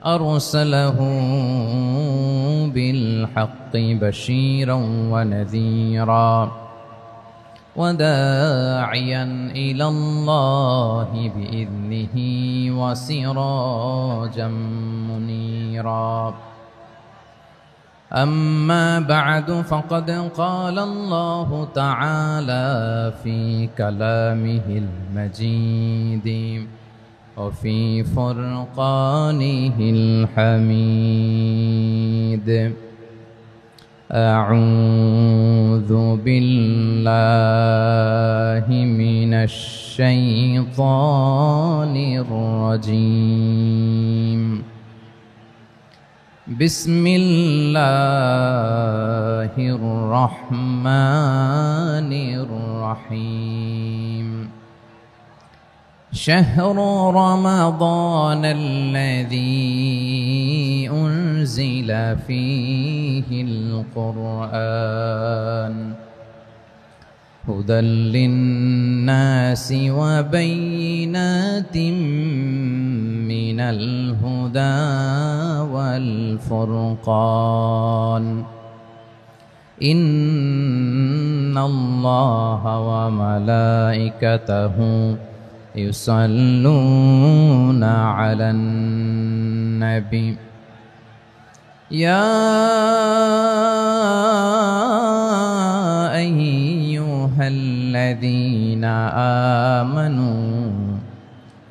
أرسله بالحق بشيرا ونذيرا وداعيا إلى الله بإذنه وسراجا منيرا أما بعد فقد قال الله تعالى في كلامه المجيد وفي فرقانه الحميد أعوذ بالله من الشيطان الرجيم بسم الله الرحمن الرحيم شهر رمضان الذي أنزل فيه القرآن هدى للناس وبينات من الهدى والفرقان إن الله وملائكته يصلون على النبي يا أيها الذين آمنوا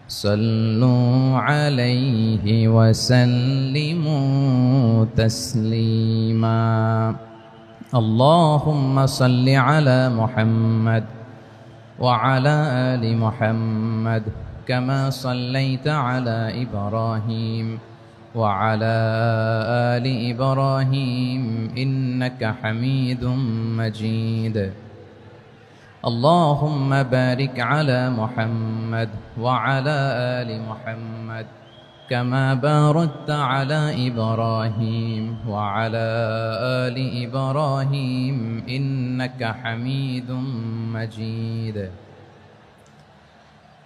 صلوا عليه وسلموا تسليما اللهم صل على محمد وعلى آل محمد كما صليت على إبراهيم وعلى آل إبراهيم إنك حميد مجيد اللهم بارك على محمد وعلى آل محمد كما باركت على إبراهيم وعلى آل إبراهيم إنك حميد مجيد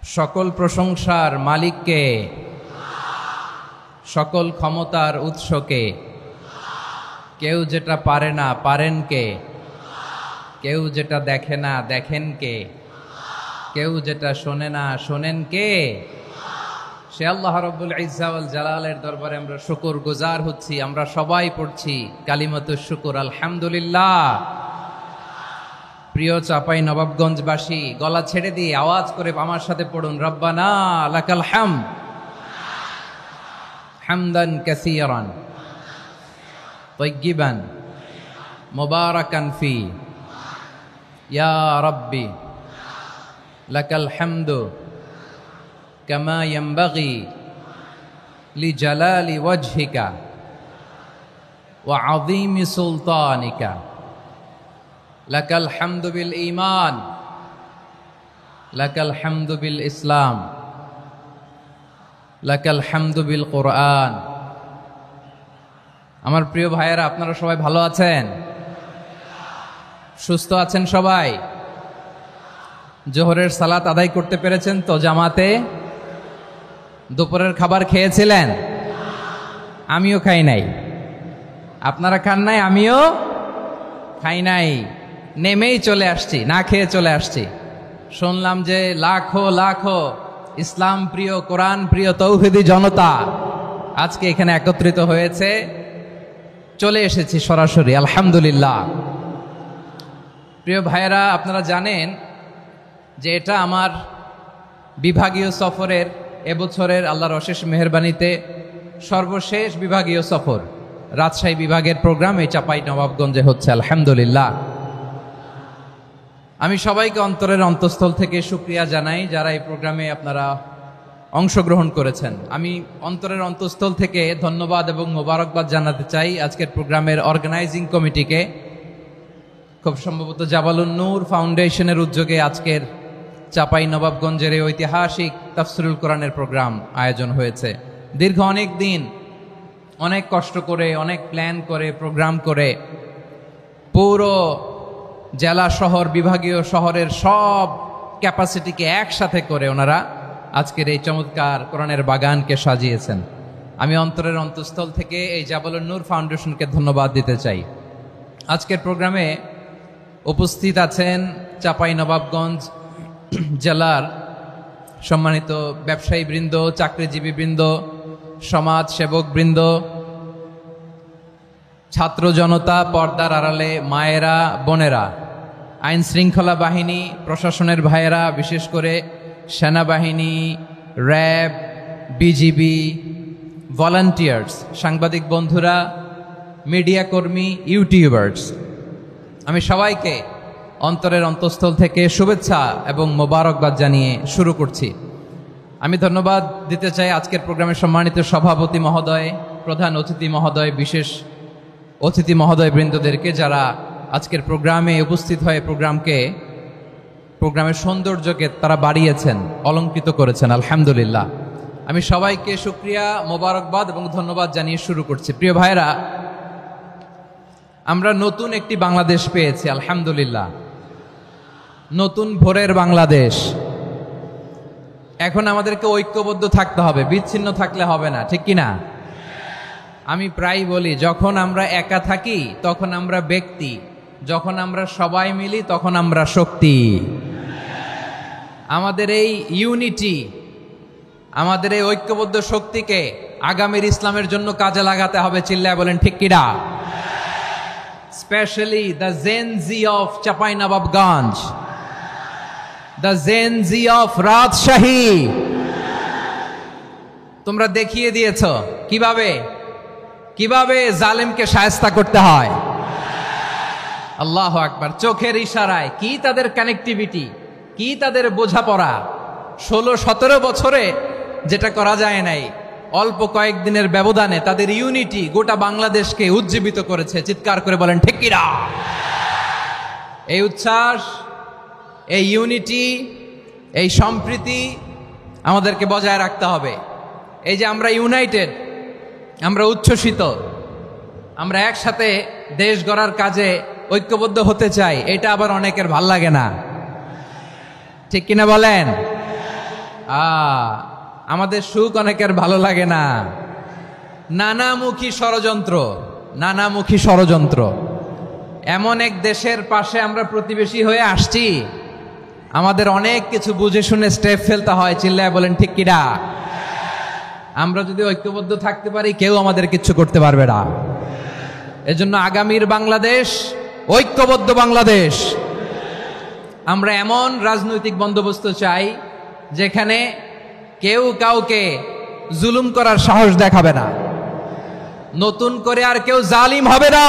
সকল প্রশংসার মালিককে সকল ক্ষমতার উৎসকে কেউ যেটা পারে না পারেন কে কেউ যেটা দেখে না দেখেন কে কেউ যেটা শোনে না শোনেন কে সে আল্লাহ রাব্বুল ইজ্জা ওয়াল জালালের দরবারে আমরা শুকর গুজার হচ্ছি আমরা সবাই পড়ছি কালিমাতুশ শুকর আলহামদুলিল্লাহ প্রিয় চাপাই নবাবগঞ্জবাসী গলা ছেড়ে দিয়ে আওয়াজ করে আমার সাথে পড়ুন রব্বানা লাকাল হামদ হামদান কাসীরান তাইয়্যিবান মুবারাকান ফি ইয়া রাব্বি লাকাল হামদু كما ينبغي لجلال وجهك وعظيم سلطانك لك الحمد بالإيمان لك الحمد بالإسلام لك الحمد بالقرآن আমার প্রিয় ভাইয়েরা আপনারা সবাই ভালো আছেন সুস্থ আছেন সবাই জোহরের সালাত আদায় করতে পেরেছেন তো জামাতে দুপুরের খাবার খেয়েছিলেন আমিও খাই নাই আপনারা খান নাই আমিও খাই নাই নেমেই চলে আসছি না খেয়ে চলে আসছি শুনলাম যে লাখো লাখো ইসলাম প্রিয় কোরআন প্রিয় তৌহিদি জনতা আজকে এখানে একত্রিত হয়েছে চলে এসেছি সরাসরি আলহামদুলিল্লাহ প্রিয় ভাইয়েরা আপনারা জানেন যে এটা আমার বিভাগীয় সফরের এবছরের আল্লাহর অশেষ মেহেরবানিতে সর্বশেষ বিভাগীয় সফর রাজশাহী বিভাগের প্রোগ্রাম এই চাপাই নবাবগঞ্জে হচ্ছে আলহামদুলিল্লাহ আমি সবাইকে অন্তরের অন্তঃস্থল থেকে শুকরিয়া জানাই যারা এই প্রোগ্রামে আপনারা অংশগ্রহণ করেছেন আমি অন্তরের অন্তঃস্থল থেকে ধন্যবাদ এবং মোবারকবাদ জানাতে চাই আজকের প্রোগ্রামের অর্গানাইজিং কমিটিকে খুব সম্ভবত জাবালুন নূর ফাউন্ডেশনের উদ্যোগে আজকের চাপাই নবাবগঞ্জের এই ঐতিহাসিক তাফসিরুল কোরআনের প্রোগ্রাম আয়োজন হয়েছে দীর্ঘ অনেক দিন অনেক কষ্ট করে অনেক প্ল্যান করে প্রোগ্রাম করে পুরো জেলা শহর বিভাগীয় শহরের সব ক্যাপাসিটিকে একসাথে করে ওনারা আজকের এই চমৎকার কোরআনের বাগানকে সাজিয়েছেন আমি অন্তরের অন্তঃস্থল থেকে এই জাবালুন নূর ফাউন্ডেশনকে ধন্যবাদ দিতে চাই। আজকের প্রোগ্রামে উপস্থিত আছেন চাঁপাইনবাবগঞ্জ জেলার সম্মানিত ব্যবসায়ী বৃন্দ, চাকরিজীবী বৃন্দ, সমাজ সেবক বৃন্দ, ছাত্র জনতা, পর্দার আড়ালে মায়েরা, বোনেরা, আইন শৃঙ্খলা বাহিনী, প্রশাসনের ভাইয়েরা, বিশেষ করে সেনাবাহিনী, র্যাব, বিজিবি, ভলান্টিয়ার্স, সাংবাদিক বন্ধুরা, মিডিয়া কর্মী, ইউটিউবার্স, আমি সবাইকে অন্তরের অন্তঃস্থল থেকে শুভেচ্ছা এবং মোবারকবাদ জানিয়ে শুরু করছি। আমি ধন্যবাদ দিতে চাই আজকের প্রোগ্রামের সম্মানিত সভাপতি মহোদয়, প্রধান অতিথি মহোদয়, বিশেষ অতিথি মহোদয় বৃন্দদেরকে, যারা আজকের প্রোগ্রামে উপস্থিত হয়ে প্রোগ্রামের সৌন্দর্যকে তারা বাড়িয়েছেন, অলঙ্কৃত করেছেন। আলহামদুলিল্লাহ, আমি সবাইকে শুকরিয়া, মোবারকবাদ এবং ধন্যবাদ জানিয়ে শুরু করছি। প্রিয় ভাইরা, আমরা নতুন একটি বাংলাদেশ পেয়েছি আলহামদুলিল্লাহ, নতুন ভোরের বাংলাদেশ। এখন আমাদেরকে ঐক্যবদ্ধ থাকতে হবে, বিচ্ছিন্ন থাকলে হবে না, ঠিক কিনা? আমি প্রায় বলি, যখন আমরা একা থাকি তখন আমরা ব্যক্তি, যখন আমরা সবাই মিলি তখন আমরা শক্তি। আমাদের এই ইউনিটি, আমাদের এই ঐক্যবদ্ধ শক্তিকে আগামীর ইসলামের জন্য কাজে লাগাতে হবে। চিল্লায় বলেন ঠিক কিনা? Specially the Gen Z of Chapainawabganj, the Gen Z of Rajshahi. তোমরা দেখিয়ে দিয়েছ কিভাবে জালেমকে শায়েস্তা করতে হয়। আল্লাহু আকবার। চোখের ইশারায় কি তাদের কানেক্টিভিটি, কি তাদের বোঝাপড়া। 16-17 বছরে যেটা করা যায় নাই, অল্প কয়েকদিনের ব্যবধানে তাদের ইউনিটি গোটা বাংলাদেশকে উজ্জীবিত করেছে। চিৎকার করে বলেন ঠিক কিনা? এই উচ্ছ্বাস, এই ইউনিটি, এই সম্প্রীতি আমাদেরকে বজায় রাখতে হবে। এই যে আমরা ইউনাইটেড, আমরা উচ্ছ্বসিত, আমরা একসাথে দেশ গড়ার কাজে ঐক্যবদ্ধ হতে চাই, এটা আবার অনেকের ভাল লাগে না, ঠিক কিনা বলেন? আমাদের সুখ অনেকের ভালো লাগে না। নানামুখী ষড়যন্ত্র। এমন এক দেশের পাশে আমরা প্রতিবেশী হয়ে আসছি, আমাদের অনেক কিছু বুঝে শুনে স্টেপ ফেলতে হয়। চিল্লায় বলেন ঠিক কিনা? আমরা যদি ঐক্যবদ্ধ থাকতে পারি, কেউ আমাদের কিচ্ছু করতে পারবে না। এজন্য আগামীর বাংলাদেশ ঐক্যবদ্ধ বাংলাদেশ। আমরা এমন রাজনৈতিক বন্দোবস্ত চাই যেখানে কেউ কাউকে জুলুম করার সাহস দেখাবে না, নতুন করে আর কেউ জালিম হবে না,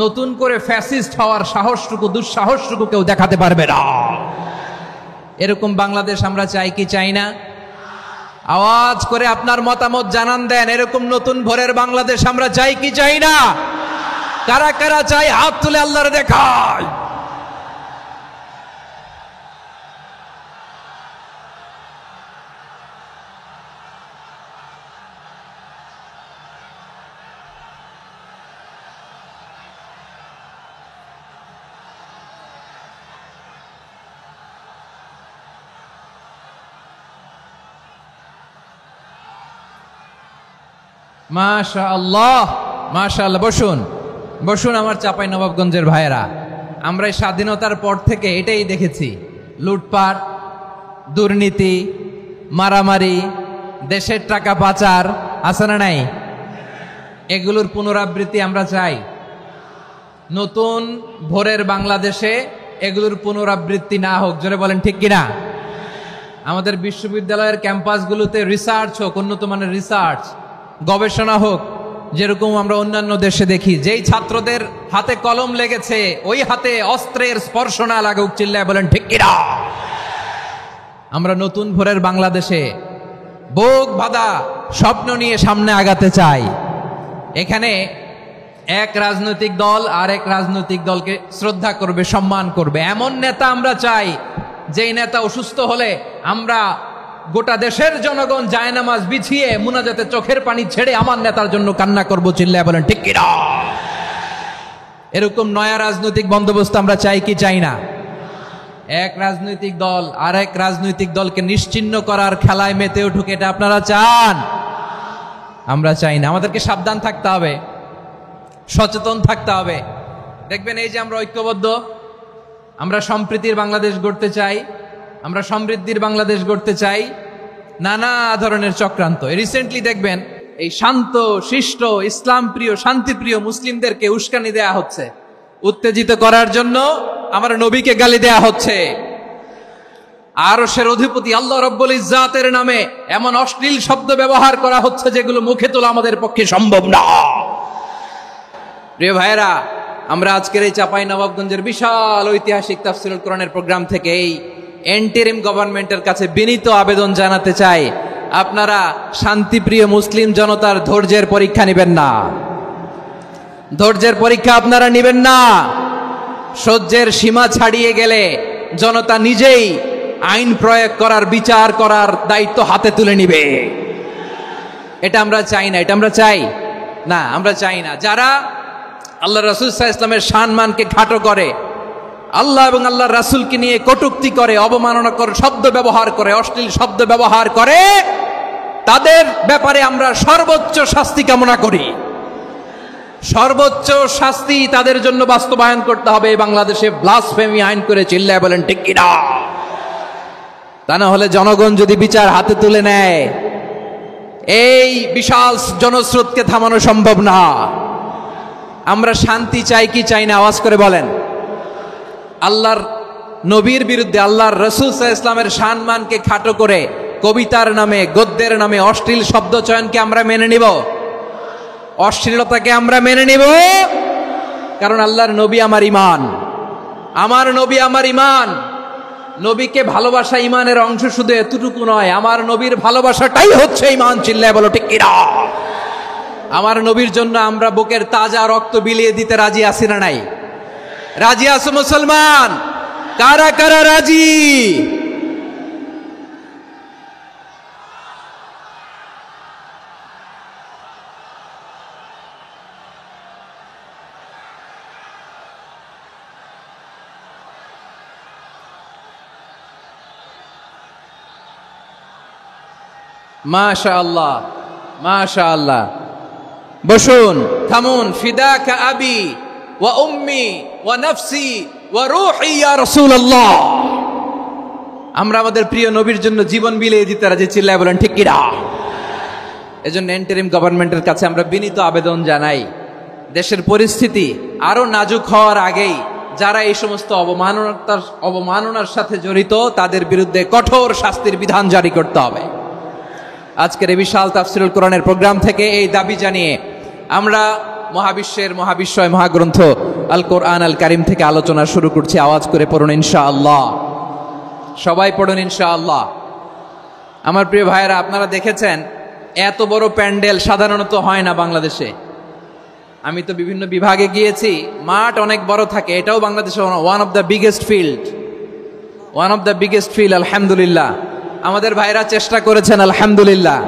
নতুন করে ফ্যাসিস্ট হওয়ার সাহসটুকু, দুঃসাহসটুকু কেউ দেখাতে পারবে না। এরকম বাংলাদেশ আমরা চাই কি চাই না? আওয়াজ করে আপনার মতামত জানান দেন। এরকম নতুন ভোরের বাংলাদেশ আমরা চাই কি চাই না? কারা কারা চাই হাত তুলে আল্লাহর দেখায়। মাশাআল্লাহ, মাশাআল্লাহ। বসুন আমার চাঁপাইনবাবগঞ্জের ভাইয়েরা। আমরা এই স্বাধীনতার পর থেকে এটাই দেখেছি, লুটপাট, দুর্নীতি, মারামারি, দেশের টাকা পাচার, আছে না নাই? এগুলোর পুনরাবৃত্তি আমরা চাই। নতুন ভোরের বাংলাদেশে এগুলোর পুনরাবৃত্তি না হোক। জোরে বলেন ঠিক কিনা? আমাদের বিশ্ববিদ্যালয়ের ক্যাম্পাসগুলোতে রিসার্চ হোক, উন্নত মানের রিসার্চ, গবেষণা হোক, যেরকম আমরা অন্যান্য দেশে দেখি। যেই ছাত্রদের হাতে কলম লেগেছে, ওই হাতে অস্ত্রের স্পর্শ না লাগুক। চিল্লায় বলেন ঠিক কিনা? আমরা নতুন ভোরের বাংলাদেশে বুক বাঁধা স্বপ্ন নিয়ে সামনে আগাতে চাই। এখানে এক রাজনৈতিক দল আর এক রাজনৈতিক দলকে শ্রদ্ধা করবে, সম্মান করবে, এমন নেতা আমরা চাই যেই নেতা অসুস্থ হলে আমরা গোটা দেশের জনগণ জায়নামাজ বিছিয়ে মুনাজাতে চোখের পানি ছেড়ে আমার নেতার জন্য কান্না করবো। চিল্লায় বলেন ঠিক কিনা? এরকম নয়া রাজনৈতিক বন্দোবস্ত আমরা চাই কি চাই না? এক রাজনৈতিক দল আর এক রাজনৈতিক দলকে নিশ্চিহ্ন করার খেলায় মেতে উঠুক, এটা আপনারা চান? আমরা চাই না। আমাদেরকে সাবধান থাকতে হবে, সচেতন থাকতে হবে। দেখবেন এই যে আমরা ঐক্যবদ্ধ, আমরা সম্প্রীতির বাংলাদেশ গড়তে চাই, আমরা সমৃদ্ধির বাংলাদেশ গড়তে চাই, নানা ধরনের চক্রান্ত। রিসেন্টলি দেখবেন এই শান্ত শিষ্ট ইসলাম প্রিয় শান্তিপ্রিয় মুসলিমদেরকে উস্কানি দেয়া হচ্ছে, উত্তেজিত করার জন্য আমার নবীকে গালি দেয়া হচ্ছে। আরশের অধিপতি আল্লাহ রব্বুল ইজ্জাতের নামে এমন অশ্লীল শব্দ ব্যবহার করা হচ্ছে যেগুলো মুখে তোলা আমাদের পক্ষে সম্ভব না। প্রিয় ভাইরা, আমরা আজকের এই চাঁপাইনবাবগঞ্জের বিশাল ঐতিহাসিক তাফসীরুল কোরআনের প্রোগ্রাম থেকে এই এন্টিরিম গভর্নমেন্টের কাছে বিনীত আবেদন জানাতে চাই, আপনারা শান্তিপ্রিয় মুসলিম জনতার ধৈর্যের পরীক্ষা নেবেন না। ধৈর্যের পরীক্ষা আপনারা নেবেন না। সহ্যের সীমা ছাড়িয়ে গেলে জনতা নিজেই আইন প্রয়োগ করার, বিচার করার দায়িত্ব হাতে তুলে নিবে। এটা আমরা চাই না, এটা আমরা চাই না, আমরা চাই না। যারা আল্লাহ রাসূল সাল্লাল্লাহু আলাইহি ওয়াসাল্লামের সম্মানকে খাটো করে, আল্লাহ এবং আল্লাহর রাসূলকে নিয়ে কটূক্তি করে, অবমাননাকর শব্দ ব্যবহার করে, অশ্লীল শব্দ ব্যবহার করে, তাদের ব্যাপারে আমরা সর্বোচ্চ শাস্তি কামনা করি। সর্বোচ্চ শাস্তি তাদের জন্য বাস্তবায়ন করতে হবে। বাংলাদেশে ব্লাসফেমি আইন করে চিল্লায় বলেন ঠিক কিনা? তা না হলে জনগণ যদি বিচার হাতে তুলে নেয়, এই বিশাল জনস্রোতকে থামানো সম্ভব না। আমরা শান্তি চাই কি চাই না? আওয়াজ করে বলেন। আল্লাহর নবীর বিরুদ্ধে, আল্লাহর রাসূল সাল্লাল্লাহু আলাইহি ওয়াসাল্লামের সম্মানকে খাটো করে কবিতার নামে, গদ্যের নামে অশ্লীল শব্দ চয়নকে আমরা মেনে নিব? অশ্লীলতাকে আমরা মেনে নিব? কারণ আল্লাহর নবী আমার ঈমান, আমার নবী আমার ঈমান। নবীকে ভালোবাসা ঈমানের অংশ শুধু এতটুকু নয়, আমার নবীর ভালোবাসাটাই হচ্ছে ঈমান। চিল্লায় বলো ঠিক কিনা? আমার নবীর জন্য আমরা বুকের তাজা রক্ত বিলিয়ে দিতে রাজি আছি না নাই? রাজি আছো মুসলমান? কারা কারা রাজি? মাশাআল্লাহ, মাশাআল্লাহ। বসুন, থামুন। ফিদাকা আবি ওয়া উম্মি ওয়া নাফসি ওয়া রূহি ইয়া রাসূলুল্লাহ। আমরা আমাদের প্রিয় নবীর জন্য জীবন বিলিয়ে দিতে রাজি। চিল্লায় বলেন ঠিক কিনা? এজন্য ইন্টারিম গভর্নমেন্টের কাছে আমরা বিনীত আবেদন জানাই, দেশের পরিস্থিতি আরো নাজুক হওয়ার আগেই যারা এই সমস্ত অবমাননার সাথে জড়িত তাদের বিরুদ্ধে কঠোর শাস্তির বিধান জারি করতে হবে। আজকের এই বিশাল তাফসীরুল কোরআনের প্রোগ্রাম থেকে এই দাবি জানিয়ে আমরা মহাবিশ্বের মহাবিশ্বয় মহাগ্রন্থ আল কোরআন আল কারিম থেকে আলোচনা শুরু করছি। আওয়াজ করে পড়ুন ইনশাআল্লাহ। সবাই পড়ুন ইনশাআল্লাহ। আমার প্রিয় ভাইয়েরা, আপনারা দেখেছেন এত বড় প্যান্ডেল সাধারণত হয় না বাংলাদেশে। আমি তো বিভিন্ন বিভাগে গিয়েছি, মাঠ অনেক বড় থাকে। এটাও বাংলাদেশে one of the biggest field. আলহামদুলিল্লাহ, আমাদের ভাইরা চেষ্টা করেছেন আলহামদুলিল্লাহ।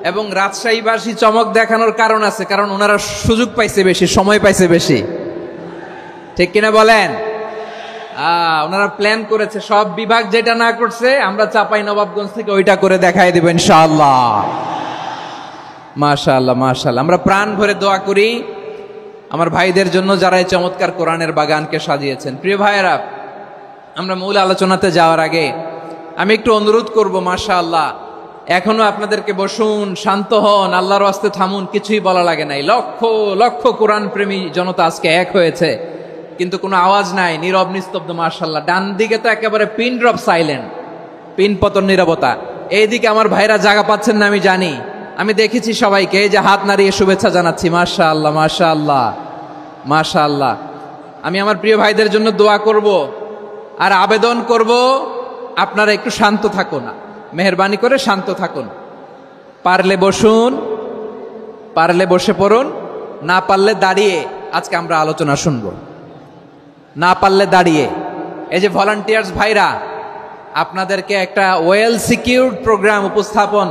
এবং রাজশাহীবাসী চমক দেখানোর কারণ আছে, কারণ ওনারা সুযোগ পাইছে বেশি, সময় পাইছে বেশি। ঠিক কিনা বলেন? ওনারা প্ল্যান করেছে, সব বিভাগ যেটা না করছে আমরা চাঁপাইনবাবগঞ্জ থেকে ওইটা করে দেখাই দেব ইনশাআল্লাহ। মাশাআল্লাহ, মাশাআল্লাহ। আমরা প্রাণ ভরে দোয়া করি আমার ভাইদের জন্য যারা এই চমৎকার কোরআনের বাগানকে সাজিয়েছেন। প্রিয় ভাইয়েরা, আমরা মূল আলোচনাতে যাওয়ার আগে আমি একটু অনুরোধ করব, মাশাআল্লাহ, এখনো আপনাদেরকে বসুন, শান্ত হন, আল্লাহর ওয়াস্তে থামুন, কিছুই বলা লাগে নাই। লক্ষ লক্ষ কোরআন প্রেমী জনতা আজকে এক হয়েছে, কিন্তু কোনো আওয়াজ নাই, নীরব নিস্তব্ধ। মাশাআল্লাহ। ডান দিকে তো একেবারে পিন ড্রপ সাইলেন্ট, পিন পতন নীরবতা। এইদিকে আমার ভাইরা জায়গা পাচ্ছেন না আমি জানি, আমি দেখেছি সবাইকে, এই যে হাত নাড়িয়ে শুভেচ্ছা জানাচ্ছি। মাশাআল্লাহ, মাশাআল্লাহ, মাশাআল্লাহ। আমি আমার প্রিয় ভাইদের জন্য দোয়া করব আর আবেদন করব, আপনারা একটু শান্ত থাকুন, মেহেরবানি করে শান্ত থাকুন। পারলে বসুন, পারলে বসে পড়ুন, না পারলে দাঁড়িয়ে আজকে আমরা আলোচনা শুনব। না পারলে দাঁড়িয়ে। এই যে ভলান্টিয়ার্স ভাইরা, আপনাদেরকে একটা ওয়েল সিকিউরড প্রোগ্রাম উপস্থাপন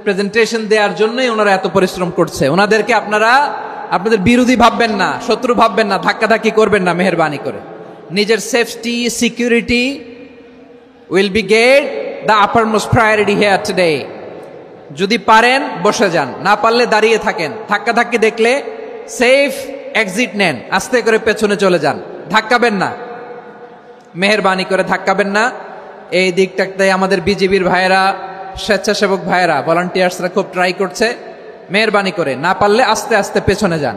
প্রেজেন্টেশন দেওয়ার জন্যই ওনারা এত পরিশ্রম করছে। ওনাদেরকে আপনারা আপনাদের বিরোধী ভাববেন না, শত্রু ভাববেন না, ধাক্কাধাক্কি করবেন না, মেহেরবানি করে। নিজের safety, security will be get the uppermost priority here today. যদি পারেন বসে যান, না পারলে দাঁড়িয়ে থাকেন। ধাক্কাধাক্কি দেখলে সেফ এক্সিট নেন, আস্তে করে পেছনে চলে যান, ধাক্কাবেন না, মেহেরবানি করে ধাক্কাবেন না। এই দিকটাতে আমাদের বিজিবির ভাইয়েরা, স্বেচ্ছাসেবক ভাইয়েরা, ভলান্টিয়ার্সরা খুব ট্রাই করছে। মেহেরবানি করে না পারলে আস্তে আস্তে পেছনে যান,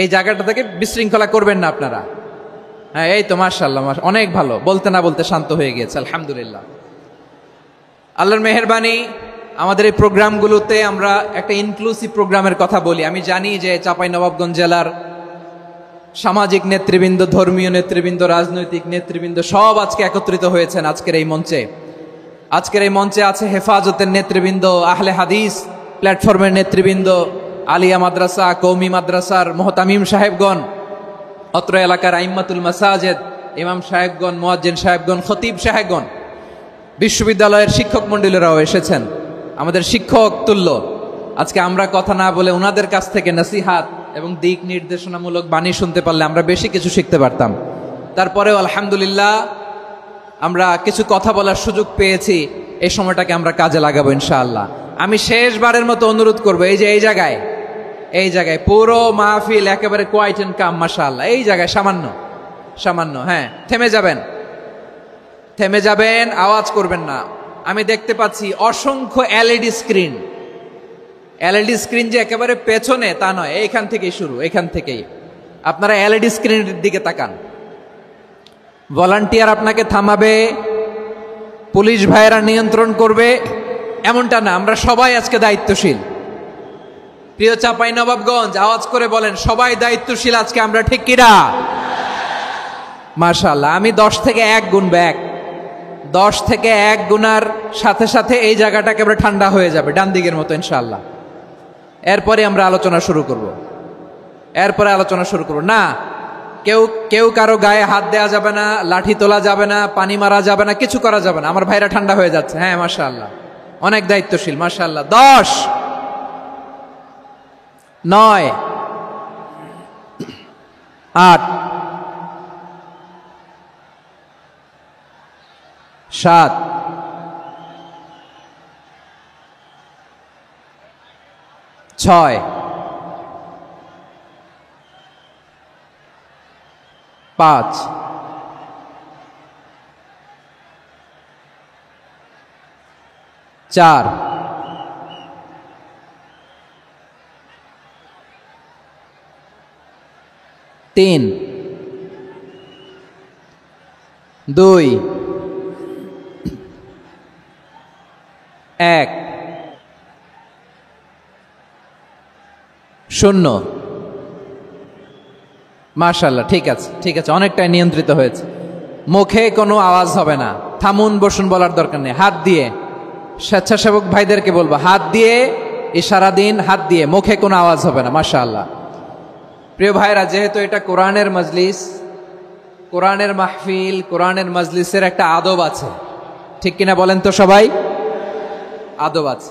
এই জায়গাটা থেকে বিশৃঙ্খলা করবেন না আপনারা। হ্যাঁ, এই তো মাশাআল্লাহ, অনেক ভালো, বলতে না বলতে শান্ত হয়ে গিয়েছে, আলহামদুলিল্লাহ। আল্লাহর মেহেরবানি, আমাদের এই প্রোগ্রামগুলোতে আমরা একটা ইনক্লুসিভ প্রোগ্রামের কথা বলি। আমি জানি যে চাঁপাইনবাবগঞ্জ জেলার সামাজিক নেতৃবৃন্দ, ধর্মীয় নেতৃবৃন্দ, রাজনৈতিক নেতৃবৃন্দ সব আজকে একত্রিত হয়েছেন আজকের এই মঞ্চে। আজকের এই মঞ্চে আছে হেফাজতের নেতৃবৃন্দ, আহলে হাদিস প্ল্যাটফর্মের নেতৃবৃন্দ, আলিয়া মাদ্রাসা, কৌমি মাদ্রাসার মোহতামিম সাহেবগণ, অত্র এলাকার আইম্মাতুল মাসাজিদ, ইমাম সাহেবগণ, মুয়াজ্জিন সাহেবগণ, খতিব সাহেবগণ, বিশ্ববিদ্যালয়ের শিক্ষক মণ্ডলীরাও এসেছেন, আমাদের শিক্ষক তুল্য। আজকে আমরা কথা না বলে ওনাদের কাছ থেকে নসিহাত এবং দিক নির্দেশনামূলক বাণী শুনতে পারলে আমরা বেশি কিছু শিখতে পারতাম। তারপরেও আলহামদুলিল্লাহ আমরা কিছু কথা বলার সুযোগ পেয়েছি, এই সময়টাকে আমরা কাজে লাগাবো ইনশাআল্লাহ। আমি শেষবারের মতো অনুরোধ করবো, এই যে এই জায়গায় পুরো মাহফিল একেবারে কোয়াইট এন্ড কাম, মাশাআল্লাহ। এই জায়গায় সামান্য হ্যাঁ, থেমে যাবেন, আওয়াজ করবেন না। আমি দেখতে পাচ্ছি অসংখ্য এলইডি স্ক্রিন যে একেবারে পেছনে তা নয়, এইখান থেকেই শুরু, এখান থেকেই আপনারা এলইডি স্ক্রিনের দিকে তাকান। ভলান্টিয়ার আপনাকে থামাবে, পুলিশ ভাইয়েরা নিয়ন্ত্রণ করবে এমনটা না, আমরা সবাই আজকে দায়িত্বশীল। প্রিয় চাঁপাইনবাবগঞ্জ, আওয়াজ করে বলেন সবাই দায়িত্বশীল আজকে আমরা, ঠিক কিনা? মাশাআল্লাহ। আমি 10 থেকে 1 গুনবো, 10 থেকে 1 গুনার সাথে সাথে এই জায়গাটা একেবারে ঠান্ডা হয়ে যাবে, ডান দিকের মতো ইনশাআল্লাহ। এরপরে আমরা আলোচনা শুরু করব। না, কেউ কারো গায়ে হাত দেওয়া যাবে না, লাঠি তোলা যাবে না, পানি মারা যাবে না, কিছু করা যাবে না। আমার ভাইরা ঠান্ডা হয়ে যাচ্ছে। হ্যাঁ মাশাআল্লাহ, অনেক দায়িত্বশীল, মাশাআল্লাহ। 10, 9, 8, 7, 6, 5, 4, 3, 2, 1, 0। মাশাআল্লাহ, ঠিক আছে, অনেকটাই নিয়ন্ত্রিত হয়েছে। মুখে কোনো আওয়াজ হবে না, থামুন বসুন বলার দরকার নেই। হাত দিয়ে, স্বেচ্ছাসেবক ভাইদেরকে বলবো, হাত দিয়ে ইশারা দিন, হাত দিয়ে, মুখে কোনো আওয়াজ হবে না। মাশাআল্লাহ। প্রিয় ভাইরা, যেহেতু এটা কোরআনের মজলিস, কোরআনের মাহফিল, কোরআনের মজলিসের একটা আদব আছে, ঠিক কিনা বলেন তো সবাই? আদব আছে,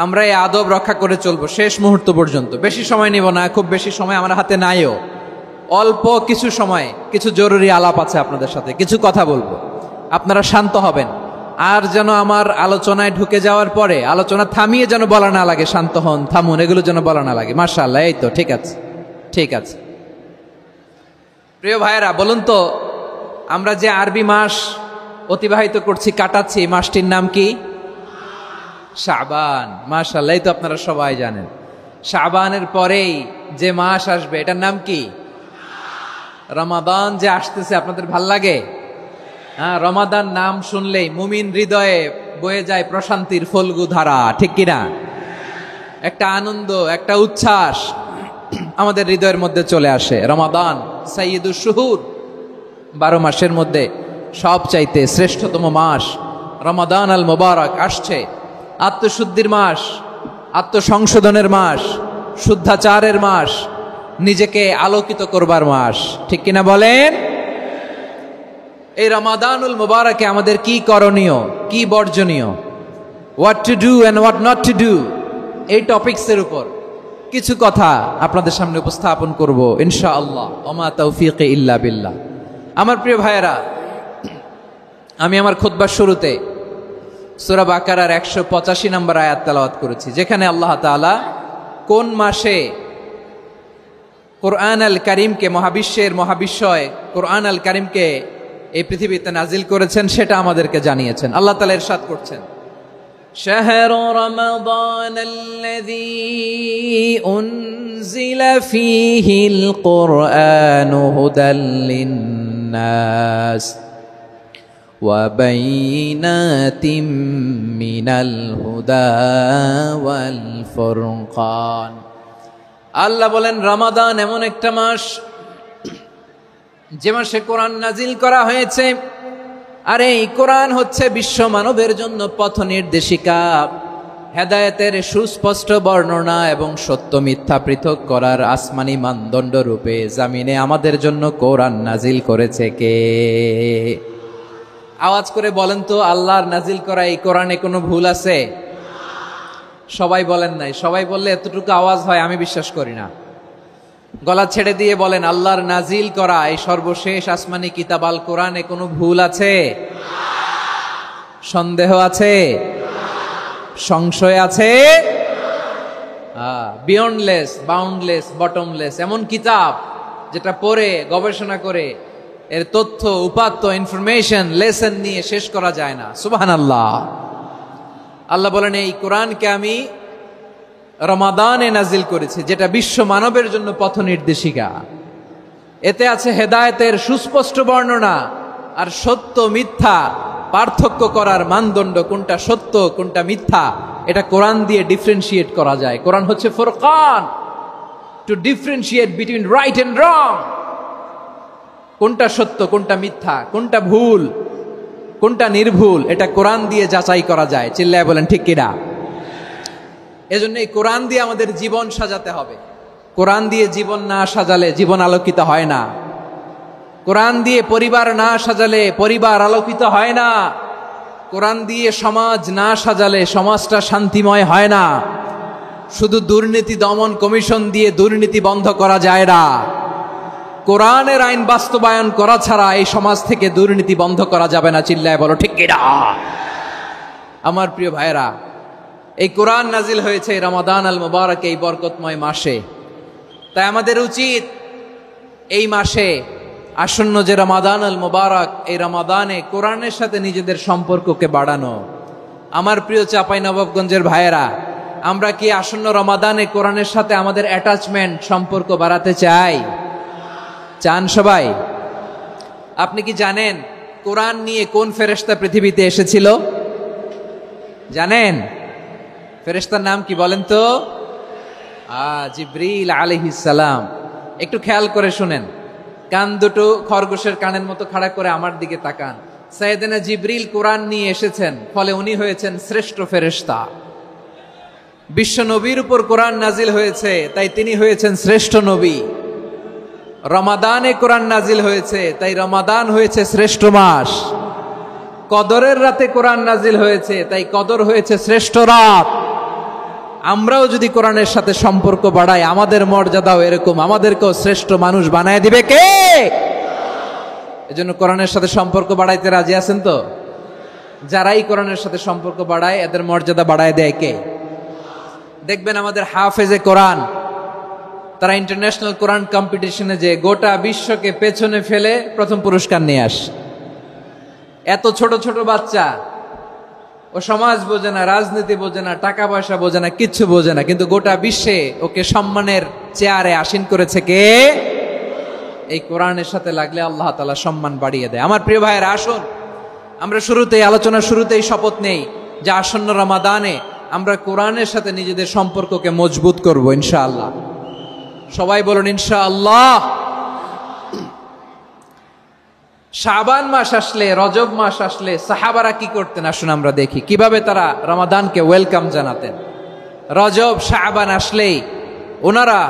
আমরা এই আদব রক্ষা করে চলবো শেষ মুহূর্ত পর্যন্ত। বেশি সময় নিব না, খুব বেশি সময় আমার হাতে নাইও, অল্প কিছু সময় কিছু জরুরি আলাপ আছে আপনাদের সাথে, কিছু কথা বলবো, আপনারা শান্ত হবেন। আর যেন আমার আলোচনায় ঢুকে যাওয়ার পরে আলোচনা থামিয়ে যেন বলা না লাগে শান্ত হন, থামুন, এগুলো যেন বলা না লাগে। মাশাআল্লাহ, এই তো ঠিক আছে। প্রিয় ভাইয়েরা, বলুন তো, আমরা যে আরবি মাস অতিবাহিত করছি, কাটাচ্ছি, মাসটির নাম কি? শাবান। মাশাআল্লাহ, এই তো আপনারা সবাই জানেন। শাবানের পরেই যে মাস আসবে এটার নাম কি? রমাদান যে আসতেছে, আপনাদের ভাল লাগে? হ্যাঁ, রমাদান নাম শুনলেই মুমিন হৃদয়ে বয়ে যায় প্রশান্তির ফল্গু ধারা, ঠিক কিনা? একটা আনন্দ, একটা উচ্ছ্বাস আমাদের হৃদয়ের মধ্যে চলে আসে। রমাদান সাইয়্যিদুশ শুহুর, 12 মাসের মধ্যে সবচাইতে শ্রেষ্ঠতম মাস রমাদান আল মুবারক আসছে। আত্মশুদ্ধির মাস, আত্মসংশোধনের মাস, শুদ্ধাচারের মাস, নিজেকে আলোকিত করবার মাস, ঠিক কিনা বলেন? এই রমাদানুল মুবারকে আমাদের কি করণীয়, কি বর্জনীয়, what to do and what not to do, এই টপিকসের উপর কিছু কথা আপনাদের সামনে উপস্থাপন করব ইনশাআল্লাহ। ওমা তাওফীকি ইল্লা বিল্লাহ। আমার প্রিয় ভাইয়েরা, আমি আমার খুতবার শুরুতে সূরা বাকারার 185 নম্বর আয়াত তেলাওয়াত করেছি, যেখানে আল্লাহ তাআলা কোন মাসে কোরআন আল কারীমকে, মহাবিশ্বের মহাবিশ্বয় কোরআন আল কারীমকে এই পৃথিবীতে নাজিল করেছেন সেটা আমাদেরকে জানিয়েছেন। আল্লাহ তাআলা ইরশাদ করছেন, শাহরু রমাদানাল্লাযী উনজিলা ফীহিল কুরআনু হুদাল লিন্নাস ওয়া বাইনাতিম মিনাল হুদা ওয়াল ফুরকান। আল্লাহ বলেন, রমাদান এমন একটা মাস যে মাসে কোরআন নাজিল করা হয়েছে, আর এই কোরআন হচ্ছে বিশ্ব মানবের জন্য পথ নির্দেশিকা, হেদায়েতের সুস্পষ্ট বর্ণনা এবং সত্য মিথ্যা পৃথক করার আসমানি মানদণ্ড রূপে জামিনে আমাদের জন্য কোরআন নাজিল করেছে কে? আওয়াজ করে বলেন তো, আল্লাহর নাজিল করা এই কোরআনে কোনো ভুল আছে? সবাই বলেন নাই। সবাই বললে এতটুকু আওয়াজ হয় আমি বিশ্বাস করি না। গলা ছেড়ে দিয়ে বলেন, আল্লাহর নাজিল করা এই সর্বশেষ আসমানি কিতাব আল কোরআনে কোনো ভুল আছে? সন্দেহ আছে? সংশয় আছে? বিয়ন্ডলেস, বাউন্ডলেস, বটমলেস এমন কিতাব যেটা পড়ে গবেষণা করে এর তথ্য, উপাত্ত, ইনফরমেশন, লেসন নিয়ে শেষ করা যায় না। সুবহানাল্লাহ। আল্লাহ বলেন, এই কোরআনকে আমি রমাদানে নাজিল করেছি, যেটা বিশ্ব মানবের জন্য পথ নির্দেশিকা। এতে আছে হেদায়েতের সুস্পষ্ট বর্ণনা আর সত্য মিথ্যা পার্থক্য করার মানদণ্ড, কোনটা সত্য কোনটা মিথ্যা এটা কোরআন দিয়ে ডিফারেন্সিয়েট করা যায়। কোরআন হচ্ছে Furqan, to differentiate between right and wrong. কোনটা সত্য কোনটা মিথ্যা, কোনটা ভুল কোনটা নির্ভুল, এটা কোরআন দিয়ে যাচাই করা যায়। চিল্লায় বলেন ঠিক কিনা? এজন্য এই কোরআন দিয়ে আমাদের জীবন সাজাতে হবে। কোরআন দিয়ে জীবন না সাজালে জীবন আলোকিত হয় না। কোরআন দিয়ে পরিবার না সাজালে পরিবার আলোকিত হয় না। কোরআন দিয়ে সমাজ না সাজালে সমাজটা শান্তিময় হয় না। শুধু দুর্নীতি দমন কমিশন দিয়ে দুর্নীতি বন্ধ করা যায় না। কোরআনের আইন বাস্তবায়ন করা ছাড়া এই সমাজ থেকে দুর্নীতি বন্ধ করা যাবে না। চিল্লায় বলো ঠিক কিনা? আমার প্রিয় ভাইরা, এই কোরআন নাজিল হয়েছে রমাদান আল মুবারক, এই বরকতময় মাসে। তাই আমাদের উচিত এই মাসে আসন্ন যে রমাদান আল মুবারক, এই রমাদানে কোরআনের সাথে নিজেদের সম্পর্ককে বাড়ানো। আমার প্রিয় চাঁপাইনবাবগঞ্জের ভাইয়েরা, আমরা কি আসন্ন রমাদানে কোরআনের সাথে আমাদের অ্যাটাচমেন্ট, সম্পর্ক বাড়াতে চাই? চান সবাই? আপনি কি জানেন কোরআন নিয়ে কোন ফেরেশতা পৃথিবীতে এসেছিল? জানেন? ফেরেশতার নাম কি বলেন তো? জিবরিল আলাইহিস সালাম। একটু খেয়াল করে শুনেন, কান দুটো খরগোশের কানের মতো খাড়া করে আমার দিকে তাকান। সাইয়েদনা জিবরিল কোরআন নিয়ে এসেছেন, ফলে উনি হয়েছেন শ্রেষ্ঠ ফেরেশতা। বিশ্ব নবীর উপর কোরআন নাজিল হয়েছে, তাই তিনি হয়েছেন শ্রেষ্ঠ নবী। রমাদানে কোরআন নাজিল হয়েছে, তাই রমাদান হয়েছে শ্রেষ্ঠ মাস। কদরের রাতে কোরআন নাজিল হয়েছে, তাই কদর হয়েছে শ্রেষ্ঠ রাত। আমরাও যদি কোরআনের সাথে সম্পর্ক বাড়াই, আমাদের মর্যাদাও এরকম, আমাদেরকেও শ্রেষ্ঠ মানুষ বানায় দিবে কে? এজন্য কোরআনের সাথে সম্পর্ক বাড়াইতে রাজি আছেন তো? যারাই কোরআনের সাথে সম্পর্ক বাড়ায় এদের মর্যাদা বাড়ায় দেয় কে? দেখবেন আমাদের হাফেজে কোরআন, তারা ইন্টারন্যাশনাল কোরআন কম্পিটিশনে যে গোটা বিশ্বকে পেছনে ফেলে প্রথম পুরস্কার নিয়ে আসে। এত ছোট ছোট বাচ্চা, ও সমাজ বোঝে না, রাজনীতি বোঝে না, টাকা পয়সা বোঝে না, কিচ্ছু বোঝে না, কিন্তু গোটা বিশ্বে ওকে সম্মানের চেয়ারে আসীন করেছে কে? এই কোরআনের সাথে লাগলে আল্লাহ তাআলা সম্মান বাড়িয়ে দেয়। আমার প্রিয় ভাইয়েরা, আসুন আমরা শুরুতেই, আলোচনার শুরুতেই শপথ নেই যে আসন্ন রমাদানে আমরা কোরআনের সাথে নিজেদের সম্পর্ককে মজবুত করব ইনশাআল্লাহ। সবাই বলুন ইনশাআল্লাহ। শাবান মাস আসলে, রজব মাস আসলে সাহাবারা কি করতেন আসুন আমরা দেখি, কিভাবে তারা রমাদানকে ওয়েলকাম জানাতেন। রজব শাবান আসলেই ওনারা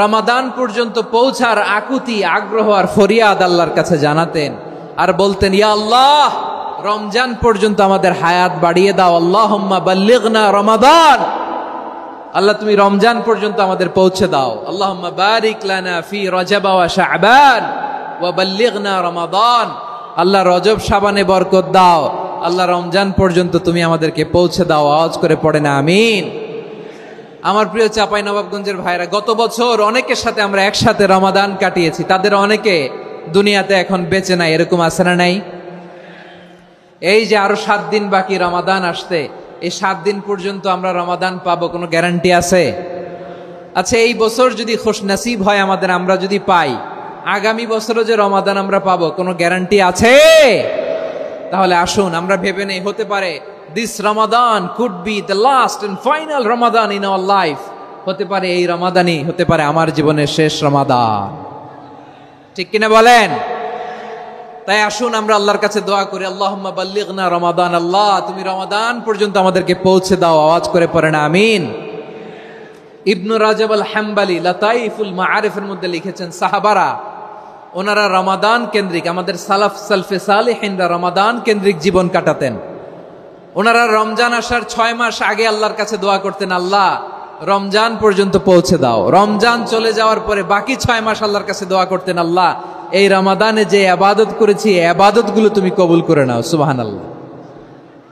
রমাদান পর্যন্ত পৌঁছার আকুতি, আগ্রহ আর ফরিয়াদ আল্লাহর কাছে জানাতেন আর বলতেন, ইয়া আল্লাহ, রমজান পর্যন্ত আমাদের হায়াত বাড়িয়ে দাও। আল্লাহুম্মা বাল্লিগনা রমাদান, আল্লাহ তুমি রমজান পর্যন্ত আমাদের পৌঁছে দাও। আল্লাহুম্মা বারিক লানা ফি রজব ওয়া শাবান ওয়া বাল্লিগনা রমাদান, আল্লাহ রজব শাবানে বরকত দাও আল্লাহ রমজান পর্যন্ত তুমি আমাদেরকে পৌঁছে দাও, আওয়াজ করে পড়ে না আমিন। আমার প্রিয় চাঁপাইনবাবগঞ্জের ভাইরা, গত বছর অনেকের সাথে আমরা একসাথে রমাদান কাটিয়েছি, তাদের অনেকে দুনিয়াতে এখন বেঁচে নাই, এরকম আছে না নাই? এই যে আরো 7 দিন বাকি রমাদান আসতে, এই 7 দিন পর্যন্ত আমরা রমাদান পাবো, কোনো গ্যারান্টি আছে? আচ্ছা, এই বছর যদি খুশনসিব হয় আমাদের, আমরা যদি পাই, আগামী বছরও যে রমাদান আমরা পাবো, কোনো গ্যারান্টি আছে? তাহলে আসুন আমরা ভেবে নেই, হতে পারে this Ramadan could be the last and final Ramadan in our life. হতে পারে এই রমাদানই হতে পারে আমার জীবনের শেষ রমাদান। ঠিক কিনা বলেন? তাই আসুন আমরা আল্লাহর কাছে দোয়া করি, আল্লাহুম্মা বাল্লিগনা রমাদান। আল্লাহ, তুমি রমাদান পর্যন্ত আমাদেরকে পৌঁছে দাও, আওয়াজ করে পড়েন আমিন। ইবনু রাজব আল হাম্বালি লাতাইফুল মাআরিফের মধ্যে লিখেছেন, সাহাবারা ওনারা রমাদান কেন্দ্রিক, আমাদের সালফে সালেহিনরা রমাদান কেন্দ্রিক জীবন কাটাতেন। ওনারা রমজান আসার 6 মাস আগে আল্লাহর কাছে দোয়া করতেন, আল্লাহ রমজান পর্যন্ত পৌঁছে দাও। রমজান চলে যাওয়ার পরে বাকি 6 মাস আল্লাহর কাছে দোয়া করতেন, আল্লাহ এই রমাদানে যে ইবাদত করেছি, এই ইবাদতগুলো তুমি কবুল করে নাও। সুবহানাল্লাহ।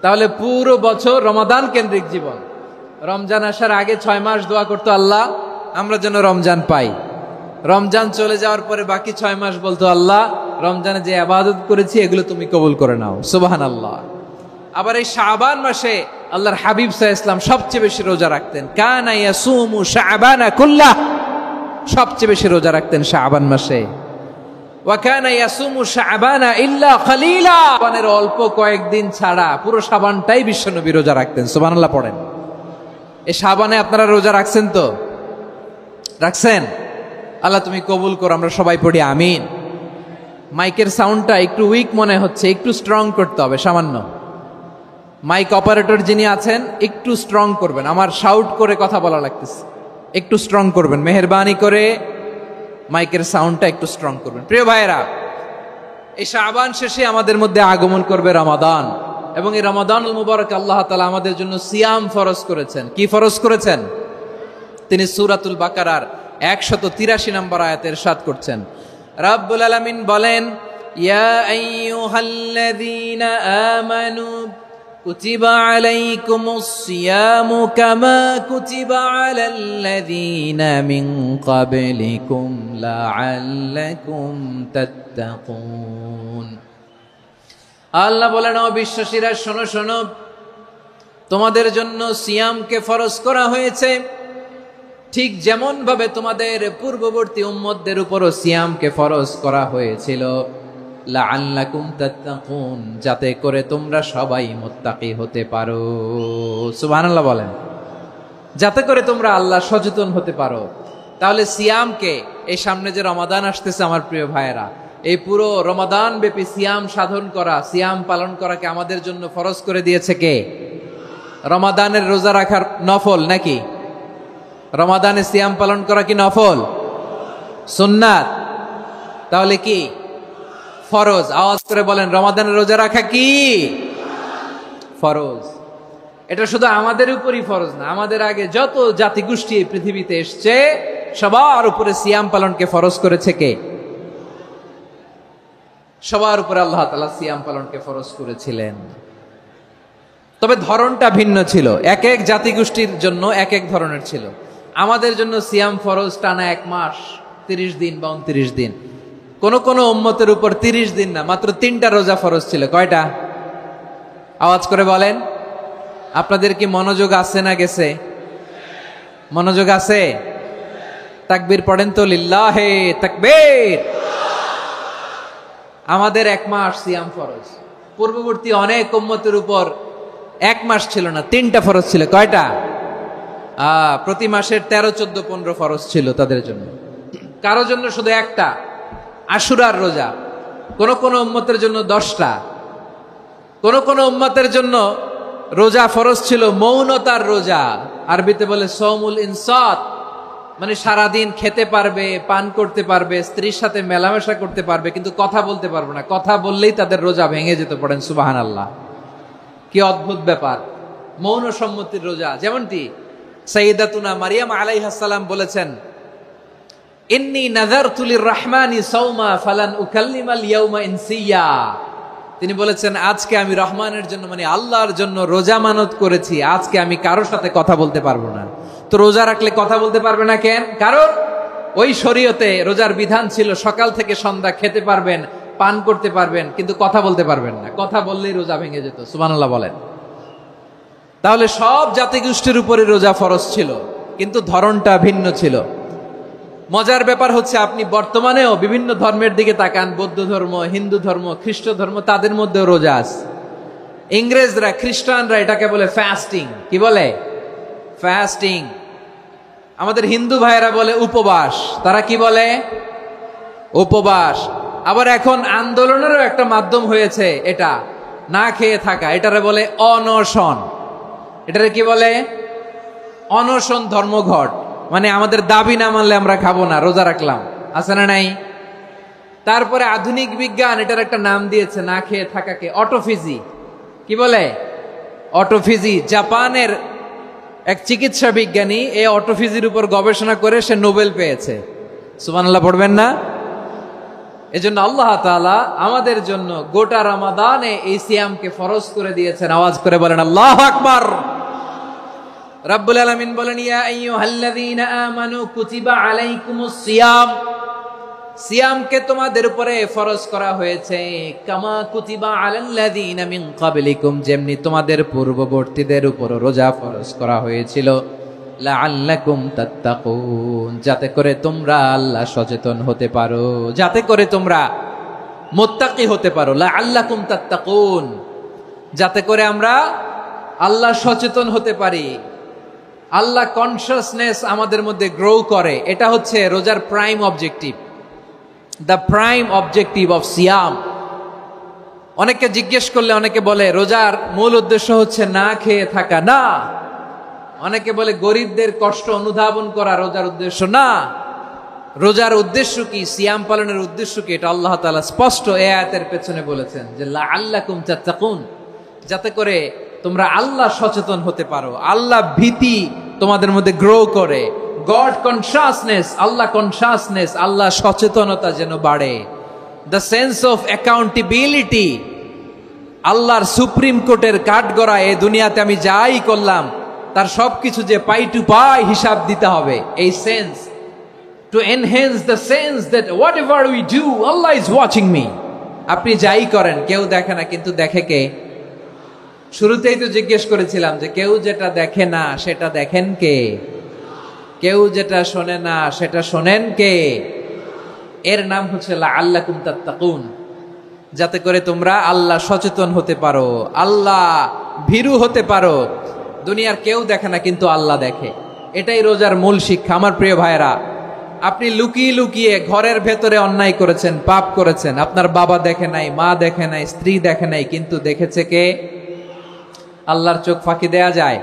তাহলে পুরো বছর রমাদান কেন্দ্রিক জীবন। রমজান আসার আগে 6 মাস দোয়া করতো, আল্লাহ আমরা যেন রমজান পাই। রমজান চলে যাওয়ার পরে বাকি 6 মাস বলতো, আল্লাহ রমজানে যে ইবাদত করেছি এগুলো তুমি কবুল করে নাও। সুবহানাল্লাহ। আবার এই শাবান মাসে আল্লাহর হাবিব সাল্লাল্লাহু আলাইহি ওয়াসাল্লাম সবচেয়ে বেশি রোজা রাখতেন। কানা ইয়াসুমু শাবানা কুল্লাহ, সবচেয়ে বেশি রোজা রাখতেন শাবান মাসে। ওয়া কানা ইয়াসুমু শাবানা ইল্লা খলিলা, শাবানের অল্প কয়েকদিন ছাড়া পুরো শাবানটাই বিশ্বনবী রোজা রাখতেন। সুবহানাল্লাহ পড়েন। এই শাবানে আপনারা রোজা রাখছেন তো? রাখছেন? আল্লাহ তুমি কবুল করো, আমরা সবাই পড়ি আমিন। মাইকের সাউন্ডটা একটু উইক মনে হচ্ছে, একটু স্ট্রং করতে হবে সামান্য। মাইক অপারেটর যিনি আছেন একটু স্ট্রং করবেন, আমার শাউট করে কথা বলা লাগতেছে, একটু স্ট্রং করবেন মেহেরবানি করে, মাইকের সাউন্ডটা একটু স্ট্রং করবেন। প্রিয় ভাইয়েরা, এই শাবান শেষে আমাদের মধ্যে আগমন করবে রমাদান, এবং এই রমাদানুল মুবারক আল্লাহ তাআলা আমাদের জন্য সিয়াম ফরজ করেছেন। কি ফরজ করেছেন? তিনি সূরাতুল বাকারার 183 নম্বর আয়াতে ইরশাদ করছেন, রাব্বুল আলামিন বলেন, ইয়া আইয়ুহাল্লাযীনা আমানু কুতিবা আলাইকুমুস সিয়ামু কামা কুতিবা আলাল্লাযীনা মিন ক্বাবলিকুম লাআল্লাকুম তাত্তাকুন। আল্লাহ বলেন, ও বিশ্বাসীরা শোনো শোনো, তোমাদের জন্য সিয়ামকে ফরজ করা হয়েছে, ঠিক যেমন ভাবে তোমাদের পূর্ববর্তী উম্মতদের উপরও সিয়ামকে ফরজ করা হয়েছিল, লাআল্লাকুম তাত্তাকুন, যাতে করে তোমরা সবাই মুত্তাকি হতে পারো। সুবহানাল্লাহ বলেন, যাতে করে তোমরা আল্লাহ সচেতন হতে পারো। তাহলে সিয়ামকে, এই সামনে যে রমাদান আসতেছে আমার প্রিয় ভাইয়েরা, এই পুরো রমাদান ব্যাপী সিয়াম সাধন করা, সিয়াম পালন করাকে আমাদের জন্য ফরজ করে দিয়েছে কে? রমাদানের রোজা রাখার নফল নাকি? রমাদানে সিয়াম পালন করা কি নফল? সুন্নাত। তাহলে কি ফরজ? আওয়াজ করে বলেন, রমাদানের রোজা রাখা কি ফরজ? এটা শুধু আমাদের উপরই ফরজ না, আমাদের আগে যত জাতিগোষ্ঠী এই পৃথিবীতে এসছে সবার উপরে সিয়াম পালনকে ফরজ করেছে কে? সবার উপরে আল্লাহ তাআলা সিয়াম পালনকে ফরজ করেছিলেন। তবে ধরনটা ভিন্ন ছিল, এক এক জাতিগোষ্ঠীর জন্য এক এক ধরনের ছিল। আমাদের জন্য সিয়াম ফরজ টানা 1 মাস 30 দিন বা 29 দিন। কোন কোন উম্মতের উপর 30 দিন না, মাত্র 3টা রোজা ফরজ ছিল। কয়টা? আওয়াজ করে বলেন। আপনাদের কি মনোযোগ আছে না গেছে? মনোযোগ আছে? তাকবীর পড়েন তো, লিল্লাহে তাকবীর। আমাদের 1 মাস সিয়াম ফরজ। পূর্ববর্তী অনেক উম্মতের উপর 1 মাস ছিল না, 3টা ফরজ ছিল। কয়টা? প্রতি মাসের 13, 14, 15 ফরজ ছিল তাদের জন্য। কারো জন্য শুধু একটা, আশুরার রোজা। কোন কোন উম্মতের জন্য 10টা। কোন কোন উম্মতের জন্য রোজা ফরজ ছিল মৌনতার রোজা, আরবিতে বলে সৌমুল ইনসাত, মানে সারাদিন খেতে পারবে, পান করতে পারবে, স্ত্রীর সাথে মেলামেশা করতে পারবে, কিন্তু কথা বলতে পারবে না। কথা বললেই তাদের রোজা ভেঙে যেত। পড়েন সুবহানাল্লাহ। কি অদ্ভুত ব্যাপার! মৌন সম্মতির রোজা। যেমনটি সাইয়্যিদাতুনা মারিয়াম আলাইহিস সালাম বলেছেন, ইন্নী নাযারতু লির-রাহমানি সাওমা ফালান উকাল্লিমাল ইয়াওমা ইনসিয়া। তিনি বলেছেন, আজকে আমি রহমানের জন্য মানে আল্লাহর জন্য রোজা মানত করেছি, আজকে আমি কারোর সাথে কথা বলতে পারবো না। তো রোজা রাখলে কথা বলতে পারবে না কেন? কারণ ওই শরীয়তে রোজার বিধান ছিল সকাল থেকে সন্ধ্যা খেতে পারবেন, পান করতে পারবেন, কিন্তু কথা বলতে পারবেন না। কথা বললেই রোজা ভেঙে যেত। সুবহানাল্লাহ বলেন। তাহলে সব জাতিগোষ্ঠীর উপরে রোজা ফরজ ছিল, কিন্তু ধরনটা ভিন্ন ছিল। মজার ব্যাপার হচ্ছে, আপনি বর্তমানেও বিভিন্ন ধর্মের দিকে তাকান, বৌদ্ধ ধর্ম, হিন্দু ধর্ম, খ্রিস্ট ধর্ম, তাদের মধ্যেও রোজা আছে। ইংরেজরা, খ্রিস্টানরা এটাকে বলে ফাস্টিং। কি বলে? ফাস্টিং। আমাদের হিন্দু ভাইয়েরা বলে উপবাস। তারা কি বলে? উপবাস। আবার এখন আন্দোলনেরও একটা মাধ্যম হয়েছে এটা, না খেয়ে থাকা, এটারে বলে অনশন। এটারে কি বলে? অনশন ধর্মঘট। মানে আমাদের দাবি না মানলে আমরা খাবো না, রোজা রাখলাম। আছে না নাই? তারপরে আধুনিক বিজ্ঞান এটার একটা নাম দিয়েছে না খেয়ে থাকাকে, অটোফিজি। কি বলে? অটোফিজি। জাপানের এক চিকিৎসা বিজ্ঞানী এই অটোফিজির উপর গবেষণা করে সে নোবেল পেয়েছে। সুবহানাল্লাহ পড়বেন না? এজন্য আল্লাহ তাআলা আমাদের জন্য গোটা রমাদানে এই সিয়ামকে ফরজ করে দিয়েছেন। আওয়াজ করে বলেন আল্লাহু আকবার। রাব্বুল আলামিন বলেন, ইয়া আইয়ুহাল্লাযীনা আমানু কুতিবা আলাইকুমুস সিয়াম। সিয়ামকে তোমাদের উপরে ফরজ করা হয়েছে, কামা কুতিবা আলাল্লাযীনা মিন ক্বাবলিকুম, যেমনি তোমাদের পূর্ববর্তীদের উপর রোজা ফরজ করা হয়েছিল, লাআল্লাকুম তাত্তাকুন, যাতে করে তোমরা আল্লাহ সচেতন হতে পারো, যাতে করে তোমরা মুত্তাকি হতে পারো। লাআল্লাকুম তাত্তাকুন, যাতে করে আমরা আল্লাহ সচেতন হতে পারি, আল্লাহ কনসিয়াসনেস আমাদের মধ্যে গ্রো করে। এটা হচ্ছে রোজার prime objective, the prime objective of সিয়াম। অনেকে জিজ্ঞেস করলে অনেকে বলে রোজার মূল উদ্দেশ্য হচ্ছে না খেয়ে থাকা। না। অনেকে বলে গরিবদের কষ্ট অনুধাবন করা রোজার উদ্দেশ্য। না। রোজার উদ্দেশ্য কি, সিয়াম পালনের উদ্দেশ্য কি, এটা আল্লাহ তাআলা স্পষ্ট এই আয়াতের পেছনে বলেছেন যে লাআল্লাকুম তাত্তাকুন, যাতে করে তোমরা আল্লাহ সচেতন হতে পারো, আল্লাহ ভীতি তোমাদের মধ্যে গ্রো করে, গড কনসিয়াসনেস, আল্লাহ কনসিয়াসনেস, আল্লাহ সচেতনতা যেন বাড়ে, দ্য সেন্স অফ অ্যাকাউন্টেবিলিটি। আল্লাহর সুপ্রিম কোর্টের কাঠগড়া এই দুনিয়াতে আমি যাই করলাম তার সবকিছু যে পাই টু পাই হিসাব দিতে হবে, এই sense, to enhance the sense that what ever we do Allah is watching me. আপনি যাই করেন কেউ দেখে না, কিন্তু দেখে কে? শুরুতেই তো জিজ্ঞেস করেছিলাম যে কেউ যেটা দেখে না সেটা দেখেন কে? কেউ যেটা শোনে না সেটা শোনেন কে? এর নাম হচ্ছে লাআল্লাকুম তাত্তাকুন, যাতে করে তোমরা আল্লাহ সচেতন হতে পারো, আল্লাহ ভীরু হতে পারো। দুনিয়ার কেউ দেখে না, কিন্তু আল্লাহ দেখে। এটাই রোজার মূল শিক্ষা। আমার প্রিয় ভাইরা, আপনি লুকিয়ে লুকিয়ে ঘরের ভেতরে অন্যায় করেছেন, পাপ করেছেন, আপনার বাবা দেখে নাই, মা দেখে নাই, স্ত্রী দেখে নাই, কিন্তু দেখেছে কে? আল্লাহর চোখ ফাঁকি দেয়া যায়?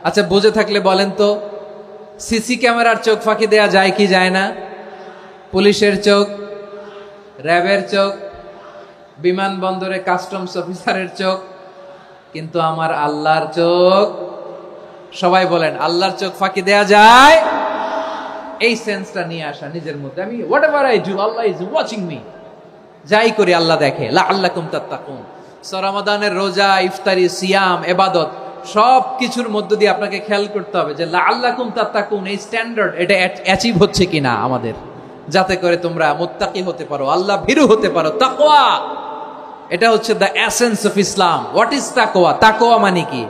আচ্ছা, বুঝে থাকলে বলেন তো, সিসি ক্যামেরার চোখ ফাঁকি দেয়া যায় কি যায় না? পুলিশের চোখ, র্যাবের চোখ, বিমানবন্দরে কাস্টমস অফিসারের চোখ, কিন্তু আমার আল্লাহর চোখ? সবাই বলেন, আল্লাহর চোখ ফাঁকি দেয়া যায়? এই সেন্সটা নিয়ে আসা নিজের মধ্যে, আমি what ever I do Allah is watching me, যাই করি আল্লাহ দেখে। লাআল্লাকুম তাত্তাকুন। রমাদানের রোজা, ইফতারি, সিয়াম, ইবাদত সব কিছুর মধ্য দিয়ে আপনাকে খেয়াল করতে হবে যে লাআল্লাকুম তাত্তাকুন এই স্ট্যান্ডার্ড এটা অ্যাচিভ হচ্ছে কিনা আমাদের, যাতে করে তোমরা মুত্তাকি হতে পারো, আল্লাহ ভীরু হতে পারো। তাকওয়া, এটা হচ্ছে the essence of Islam. What is তাকওয়া? তাকওয়া মানে কি?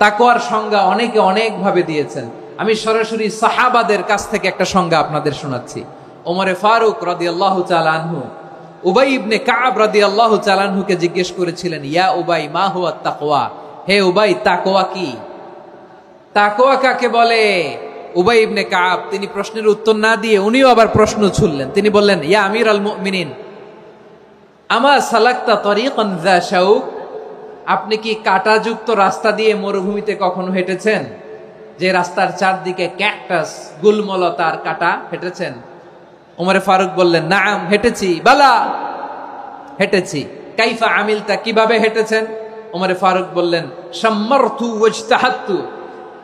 তাকওয়ার সংজ্ঞা অনেকে অনেক ভাবে দিয়েছেন। আমি সরাসরি সাহাবাদের কাছ থেকে একটা সংজ্ঞা আপনাদের শোনাচ্ছি। ওমরে ফারুক রাদিয়াল্লাহু তাআলা আনহু উবাই ইবনে কাব রাদিয়াল্লাহু তাআলা আনহুকে জিজ্ঞেস করেছিলেন, ইয়া উবাই মা হুয়া তাকওয়া, হে উবাই তাকওয়া কি? তাকওয়া কাকে বলে? উবাই ইবনে কাব তিনি প্রশ্নের উত্তর না দিয়ে উনিও আবার প্রশ্ন ছুড়লেন। তিনি বললেন, ইয়া আমিরাল মুমিনিন, আমা সালাকতা তরিকান যা শাউক, আপনি কি কাঁটাযুক্ত রাস্তা দিয়ে মরুভূমিতে কখনো হেঁটেছেন? যে রাস্তার চারদিকে ক্যাকটাস, গুলমলতার কাঁটা, হেঁটেছেন? ওমরে ফারুক বললেন, নাম, হেঁটেছি। বালা, হেঁটেছি। কাইফা আমিলতা, কিভাবে হেঁটেছেন? ওমরে ফারুক বললেন, শাম্মারতু ওয়াজতাহাতু,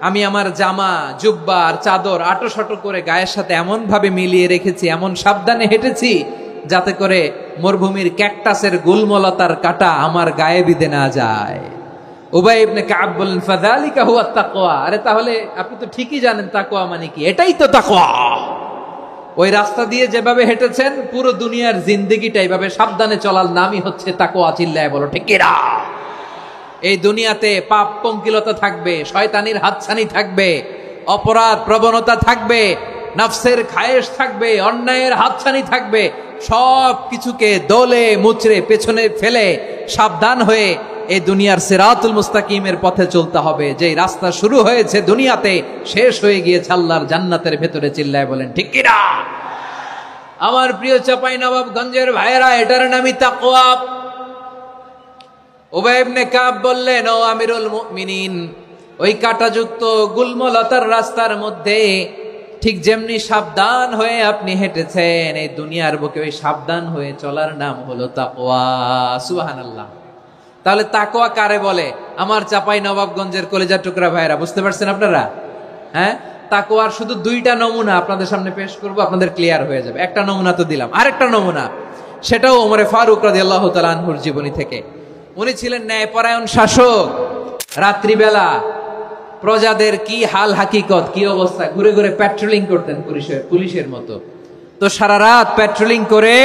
আমি আমার জামা, জুব্বা আর চাদর আটোসাটো করে গায়ের সাথে এমন ভাবে মিলিয়ে রেখেছি, এমন সাবধানে হেঁটেছি যাতে করে মরুভূমির ক্যাকটাসের গুলমলতার কাঁটা আমার গায়ে বিঁধে না যায়। উবাই ইবনে কাব বললেন, ফাযালিকা হুয়া তাকওয়া। আরে তাহলে আপনি তো ঠিকই জানেন তাকওয়া মানে কি, এটাই তো তাকওয়া। ওই রাস্তা দিয়ে যেভাবে হেঁটেছেন, পুরো দুনিয়ার জিন্দেগিটা এইভাবে সাবধানে চলার নামই হচ্ছে তাকওয়া। চিল্লায় বলো ঠিক কিনা? এই দুনিয়াতে পাপ পঙ্কিলতা থাকবে, শয়তানির হাতছানি থাকবে, অপরাধ প্রবণতা থাকবে, নফসের খায়েশ থাকবে, অন্যায়ের হাতছানি থাকবে। সব কিছুকে দলে মুচড়ে পেছনে ফেলে সাবধান হয়ে এই দুনিয়ার সিরাতুল মুস্তাকিমের পথে চলতে হবে। যেই রাস্তা শুরু হয়েছে দুনিয়াতে, শেষ হয়ে গিয়েছে আল্লাহর জান্নাতের ভেতরে। চিল্লায় বলেন ঠিক কিনা? আমার প্রিয় চাঁপাইনবাবগঞ্জের ভাইয়েরা, এটার নামই তাকওয়া। উবাই ইবনে কাব বললেন, ও আমিরুল মুমিনিন, ওই কাঁটাযুক্ত গুলমলতার রাস্তার মধ্যে ঠিক যেমনি সাবধান হয়ে আপনি হেঁটেছেন, এই দুনিয়ার বুকে ওই সাবধান হয়ে চলার নাম হলো তাকওয়া। সুবহানাল্লাহ। তাহলে তাকওয়া কারে বলে? আমার চাঁপাইনবাবগঞ্জের কলিজার টুকরা ভাইয়েরা, বুঝতে পারছেন আপনারা? হ্যাঁ, তাকওয়ার শুধু দুইটা নমুনা আপনাদের সামনে পেশ করব, আপনাদের ক্লিয়ার হয়ে যাবে। একটা নমুনা তো দিলাম, আরেকটা নমুনা, সেটাও ওমরে ফারুক রাদিয়াল্লাহু তাআলা আনহুর জীবনী থেকে। উনি ছিলেন ন্যায়পরায়ণ শাসক। রাত্রিবেলা প্রজাদের কি হাল হাকিকত, কি অবস্থা, ঘুরে ঘুরে প্যাট্রোলিং করতেন পুলিশের মতো। তো সারা রাত প্যাট্রোলিং করে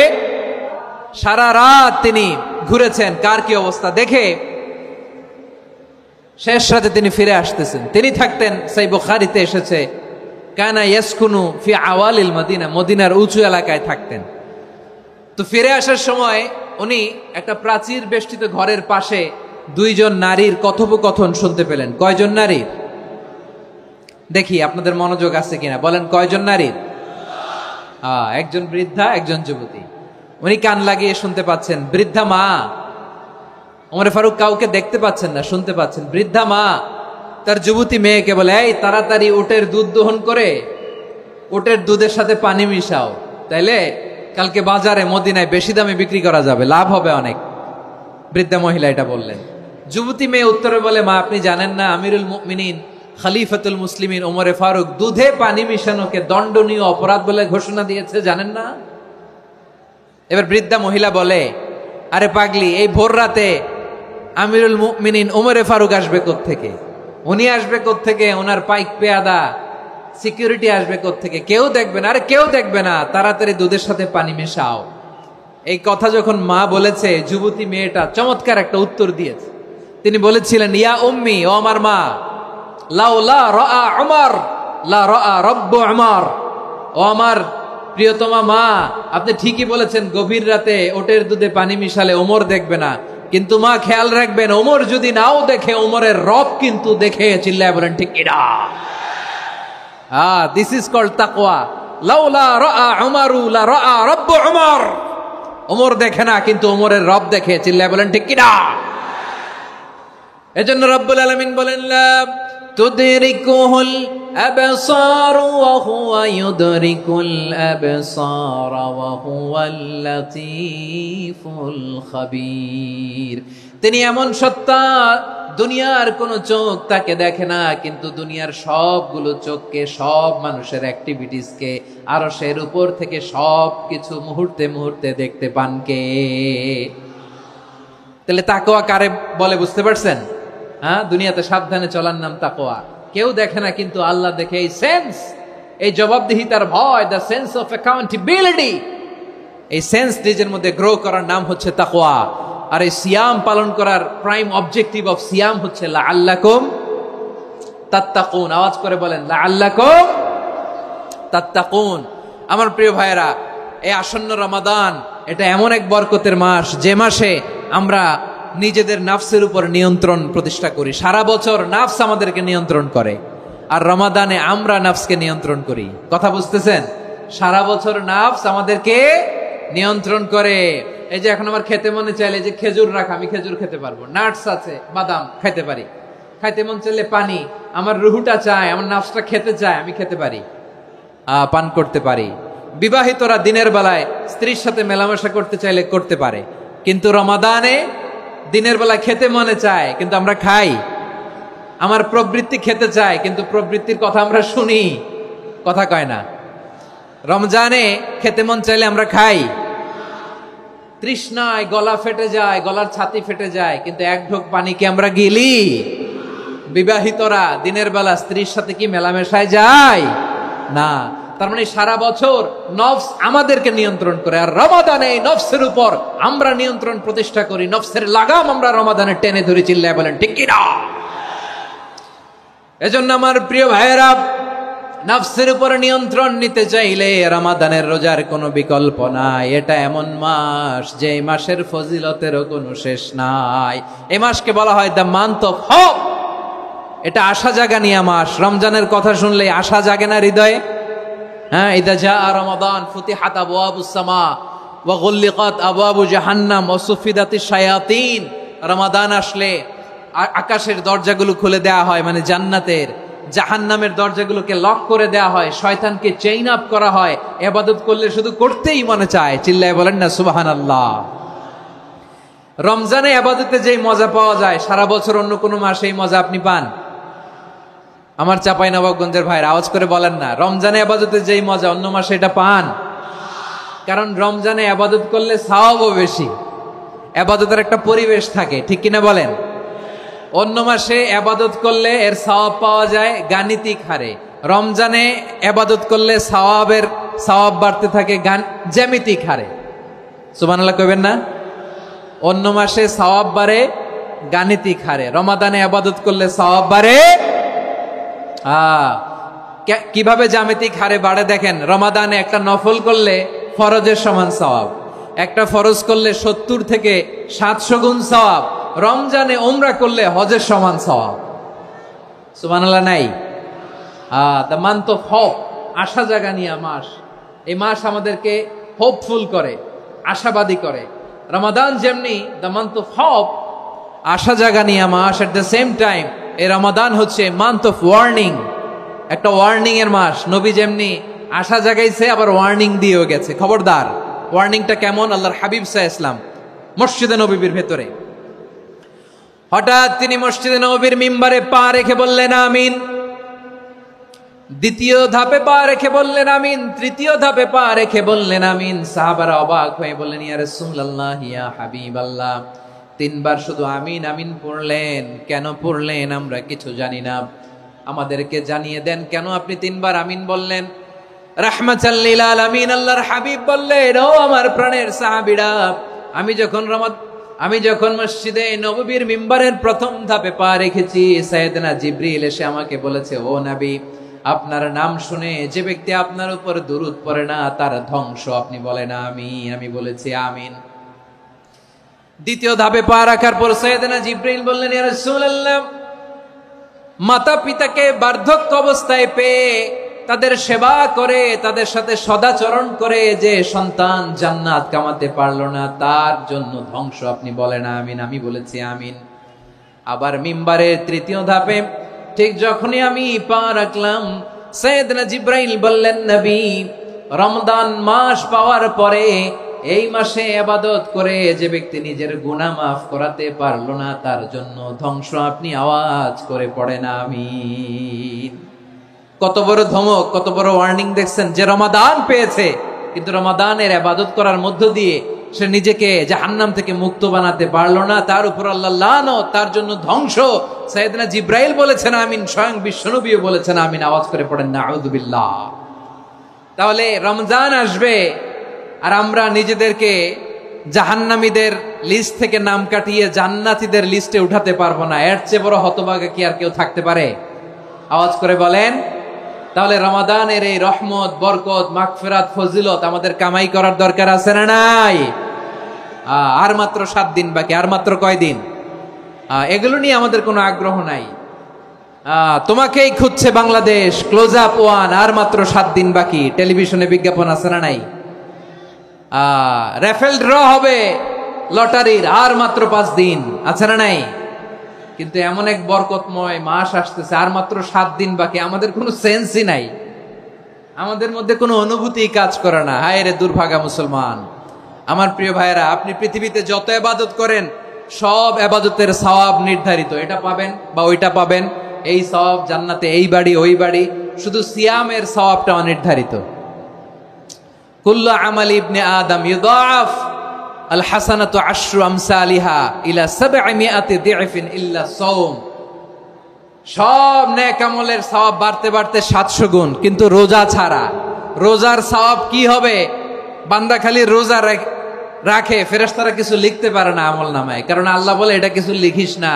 সারা রাত তিনি ঘুরেছেন কার কি অবস্থা দেখে। শেষ রাতে তিনি ফিরে আসতেছেন। তিনি থাকতেন, সেই বুখারীতে এসেছে, কানা ইয়াসকুনু ফি আওয়ালিল মদিনা, মদিনার উঁচু এলাকায় থাকতেন। তো ফিরে আসার সময় উনি একটা প্রাচীর বেষ্টিত ঘরের পাশে দুইজন নারীর কথোপকথন শুনতে পেলেন। কয়জন নারীর? দেখি আপনাদের মনোযোগ আছে কিনা, বলেন কয়জন নারীর? একজন বৃদ্ধা, একজন যুবতী। উনি কান লাগিয়ে শুনতে পাচ্ছেন। বৃদ্ধা মা, ওমর ফারুক কাউকে দেখতে পাচ্ছেন না, শুনতে পাচ্ছেন। বৃদ্ধা মা তার যুবতী মেয়েকে বলে, এই তাড়াতাড়ি উটের দুধ দহন করে উটের দুধের সাথে পানি মিশাও, তাইলে কালকে বাজারে মদিনায় বেশি দামে বিক্রি করা যাবে, লাভ হবে অনেক। বৃদ্ধা মহিলা এটা বললেন। যুবতী মেয়ে উত্তরে বলে, মা আপনি জানেন না আমিরুল মুমিনিন খলিফাতুল মুসলিমিন ওমরে ফারুক দুধে পানি মিশানোকে দণ্ডনীয় অপরাধ বলে ঘোষণা দিয়েছে, জানেন না? এবার বৃদ্ধা মহিলা বলে, আরে পাগলি, এই ভোর রাতে আমিরুল মুমিনিন ওমরে ফারুক আসবে কোত্থেকে? উনি আসবে কোত্থেকে? ওনার পাইক পেয়াদা সিকিউরিটি আসবে কোত্থেকে? কেউ দেখবে না। আরে কেউ দেখবে না, তাড়াতাড়ি দুধের সাথে পানি মেশাও। এই কথা যখন মা বলেছে, যুবতী মেয়েটা চমৎকার একটা উত্তর দিয়েছে। তিনি বলেছিলেন, ইয়া উম্মি, ও আমার মা, লাউলা রাআ উমর লা রাআ রব্বু উমর। ও আমার প্রিয়তমা মা, আপনি ঠিকই বলেছেন, গভীর রাতে ওটের দুধে পানি মিশালে ওমর দেখবে না, কিন্তু মা খেয়াল রাখবেন, ওমর যদি নাও দেখে, ওমরের রব কিন্তু দেখে। চিল্লায় বলেন ঠিক কিনা? দিস ইজ কল্ড তাকওয়া। লাউলা রাআ উমরু লা রাআ রব্বু উমর। ওমর দেখে না, কিন্তু ওমরের রব দেখে। চিল্লায় বলেন ঠিক কিনা? এজন্য রব্বুল আলামিন বলেন, লা তুদরিকুহুল আবসার ওয়া হুয়া ইউদরিকুল আবসার ওয়া হুয়াল লাতীফুল খাবীর। তিনি এমন সত্তা, দুনিয়ার কোন চোখ তাকে দেখে না, কিন্তু দুনিয়ার সবগুলো চোখকে, সব মানুষের অ্যাক্টিভিটিসকে আরশের উপর থেকে সব কিছু মুহূর্তে মুহূর্তে দেখতে পান কে? তাহলে তাকওয়া কারে বলে বুঝতে পারছেন? দুনিয়াতে সাবধানে চলার নাম তাকওয়া। কেউ দেখে না, কিন্তু আল্লাহ দেখে। এই সেন্স, এই জবাবদিহিতার ভয়, দ্য সেন্স অফ অ্যাকাউন্টেবিলিটি, এই সেন্স নিজের মধ্যে গ্রো করার নাম হচ্ছে তাকওয়া। আর এই সিয়াম পালন করার প্রাইম অবজেক্টিভ অফ সিয়াম হচ্ছে লাআল্লাকুম তাত্তাকুন। আওয়াজ করে বলেন, লাআল্লাকুম তাত্তাকুন। আমার প্রিয় ভাইয়েরা, এই আসন্ন রমাদান, এটা এমন এক বরকতের মাস, যে মাসে আমরা নিজেদের নাফসের উপর নিয়ন্ত্রণ প্রতিষ্ঠা করি। সারা বছর নাফস আমাদেরকে নিয়ন্ত্রণ করে, আর রমাদানে আমরা নাফসকে নিয়ন্ত্রণ করি। কথা বুঝতেছেন? সারা বছর নাফস আমাদেরকে নিয়ন্ত্রণ করে। এই যে এখন আমার খেতে মনে চাইলে যে খেজুর রাখা, আমি খেজুর খেতে পারবো, নাটস আছে, বাদাম খেতে পারি। খাইতে মন চাইলে পানি, আমার রুহুটা চায়, আমার নাফসটা খেতে চায়, আমি খেতে পারি, পান করতে পারি। বিবাহিতরা দিনের বেলায় স্ত্রীর সাথে মেলামেশা করতে চাইলে করতে পারে, কিন্তু রমাদানে দিনের বেলা খেতে মনে চায়, কিন্তু আমরা খাই। আমার প্রবৃত্তি খেতে চায়, কিন্তু প্রবৃত্তির কথা আমরা শুনি, কথা কয় না। রমজানে খেতে মন চাইলে আমরা খাই, তৃষ্ণায় গলা ফেটে যায়, গলার ছাতি ফেটে যায়, কিন্তু এক ঢোক পানি কি আমরা গিলি? বিবাহিতরা দিনের বেলা স্ত্রীর সাথে কি মেলামেশায় যায় না? তার মানে সারা বছর নফস আমাদেরকে নিয়ন্ত্রণ করে, আর রমাদানে এই নফসের উপর আমরা নিয়ন্ত্রণ প্রতিষ্ঠা করি। নফসের লাগাম আমরা রমাদানে টেনে ধরে, চিল্লায় বলেন ঠিক কি না? এজন্য আমার প্রিয় ভাইয়েরা, নফসের উপর নিয়ন্ত্রণ নিতে চাইলে রমাদানের রোজার কোনো বিকল্প নাই। এটা এমন মাস যে মাসের ফজিলতেরও কোনো শেষ নাই। এই মাসকে বলা হয় দ্য মান্থ অফ হোপ। এটা আশা জাগানিয়া মাস। রমজানের কথা শুনলে আশা জাগে না হৃদয়ে? হ্যাঁ, ইদা জাআ রমাদান ফুতিহাত আবওয়াবুস সামা ওয়া গুল্লিকাত আবওয়াবু জাহান্নাম ওয়া সুফিদাতিশ শায়াতিন। রমাদান আসলে আকাশের দরজাগুলো খুলে দেয়া হয়, মানে জান্নাতের। জাহান্নামের দরজাগুলোকে লক করে দেয়া হয়, শয়তানকে চেইন আপ করা হয়। ইবাদত করলে শুধু করতেই মনে চায়, চিল্লায় বলেন না সুবহানাল্লাহ। রমজানে ইবাদতে যেই মজা পাওয়া যায়, সারা বছর অন্য কোনো মাসে এই মজা আপনি পান? আমার চাঁপাইনবাবগঞ্জের ভাইরা আওয়াজ করে বলেন না, রমজানে ইবাদতে যেই মজা অন্য মাসে এটা পান? কারণ রমজানে ইবাদত করলে সওয়াবও বেশি, ইবাদতের একটা পরিবেশ থাকে, ঠিক কিনা বলেন? অন্য মাসে ইবাদত করলে এর সওয়াব পাওয়া যায় গাণিতিক হারে, রমজানে ইবাদত করলে সওয়াব বাড়তে থাকে জ্যামিতিক হারে। সুবহানাল্লাহ কইবেন না? অন্য মাসে সওয়াব বাড়ে গাণিতিক হারে, রমাদানে ইবাদত করলে সওয়াব বাড়ে কিভাবে জ্যামিতিক হারে বাড়ে দেখেন। রমাদানে একটা নফল করলে ফরজের সমান সওয়াব, একটা ফরজ করলে 70 থেকে 700 গুণ সওয়াব। রমজানে উমরা করলে হজের সমান সওয়াব। সুবহানাল্লাহ নাই? দ্য মান্থ অফ হোপ, আশা জাগানিয়া মাস। এই মাস আমাদেরকে হোপফুল করে, আশাবাদী করে। রমাদান যেমনি দ্য মান্থ অফ হোপ, আশা জাগানিয়া মাস, এট দ্য সেম টাইম এই রমাদান হচ্ছে মান্থ অফ ওয়ার্নিং, একটা ওয়ার্নিং এর মাস। নবী যেমনি আশা জাগাইছে, আবার ওয়ার্নিং দিয়েও গেছে, খবরদার। ওয়ার্নিংটা কেমন? আল্লাহর হাবিব সাল্লাল্লাহু আলাইহি ওয়াসাল্লাম মসজিদে নববীর ভেতরে, হঠাৎ তিনি মসজিদে নববীর মিম্বারে পা রেখে বললেন আমিন। দ্বিতীয় ধাপে পা রেখে বললেন আমিন, তৃতীয় ধাপে পা রেখে বললেন আমিন। সাহাবারা অবাক হয়ে বললেন ইয়া রাসূলুল্লাহ, ইয়া হাবিবাল্লাহ, 3 বার শুধু আমিন আমিন পড়লেন, কেন পড়লেন আমরা কিছু জানি না, আমাদেরকে জানিয়ে দেন কেন আপনি 3 বার আমিন বললেন। রাহমাতাল লিল আলামিন আল্লাহর হাবিব বললেন, ও আমার প্রাণের সাহাবীরা, আমি যখন মসজিদে নববীর মিম্বারের প্রথম ধাপে পা রেখেছি, সাইয়েদনা জিবরিল এসে আমাকে বলেছে, ও নবী, আপনার নাম শুনে যে ব্যক্তি আপনার উপর দুরূদ পড়ে না তার ধ্বংস। আপনি বলেন আমিন। আমি বলেছি আমিন। দ্বিতীয় ধাপে পা রাখার পর সাইয়েদনা জিবরিল বললেন, ইয়া রাসূলুল্লাহ, মাতা পিতাকে বার্ধক্য অবস্থায় পেয়ে তাদের সেবা করে, তাদের সাথে সদাচরণ করে যে সন্তান জান্নাত কামাতে পারলো না, তার জন্য ধ্বংস। আপনি বলেন আমিন। আমি বলেছি আমিন। আবার মিম্বারের তৃতীয় ধাপে ঠিক যখনই আমি পা রাখলাম, সাইয়েদনা জিবরাইল বললেন, নবী, রমজান মাস পাওয়ার পরে এই মাসে ইবাদত করে যে ব্যক্তি নিজের গুনাহ মাফ করাতে পারলো না, তার জন্য ধ্বংস। আপনি আওয়াজ করে পড়েন আমিন। কত বড় ধমক, কত বড় ওয়ার্নিং দেখছেন। যে রমাদান পেয়েছে, কিন্তু রমাদানের ইবাদত করার মধ্য দিয়ে সে নিজেকে জাহান্নাম থেকে মুক্ত বানাতে পারলো না, তার উপর আল্লাহ লানত, তার জন্য ধ্বংস। সাইয়েদনা জিবরাইল বলেছেন আমিন, স্বয়ং বিশ্বনবীও বলেছেন আমিন। আওয়াজ করে পড়েন নাউযু বিল্লাহ। তাহলে রমজান আসবে আর আমরা নিজেদেরকে জাহান্নামীদের লিস্ট থেকে নাম কাটিয়ে জান্নাতীদের লিস্টে উঠাতে পারবো না। এর চেয়ে বড় হতভাগা কি আর কেউ থাকতে পারে? আওয়াজ করে বলেন। তাহলে রমাদানের এই রহমত, বরকত, মাগফিরাত, ফজিলত আমাদের কামাই করার দরকার আছে না নাই? আর মাত্র 7 দিন বাকি। আর মাত্র কয় দিন? এগুলো নিয়ে আমাদের কোনো আগ্রহ নাই। তোমাকেই খুঁজছে বাংলাদেশ, ক্লোজ আপ 1, আর মাত্র 7 দিন বাকি। টেলিভিশনে বিজ্ঞাপন আছে না নাই? রেফেল ড্র হবে লটারির, আর মাত্র 5 দিন, আছে না নাই? কিন্তু এমন এক বরকতময় মাস আসতেছে, আর মাত্র 7 দিন বাকি। আমাদের কোনো সেন্সই নাই, আমাদের মধ্যে কোনো অনুভূতি কাজ করে না। হায় রে দুর্ভাগা মুসলমান। আমার প্রিয় ভাইরা, আপনি পৃথিবীতে যত ইবাদত করেন, সব ইবাদতের সওয়াব নির্ধারিত। এটা পাবেন বা ওইটা পাবেন, এই সওয়াব জান্নাতে, এই বাড়ি ওই বাড়ি। শুধু সিয়ামের সওয়াবটা অনির্ধারিত। কুল্লু আমাল ইবনে আদম ইউদাফ আল হাসানাতু আশরু আমসালিহা ইলা 700 দি'ফিন ইল্লা সাওম। সব নেক আমলের সওয়াব বাড়তে বাড়তে 700 গুণ, কিন্তু রোজা ছাড়া। রোজার সওয়াব কি হবে? বান্দা খালি রোজা রাখে, ফেরেশতারা কিছু লিখতে পারে না আমল নামায়, কারণ আল্লাহ বলে এটা কিছু লিখিস না,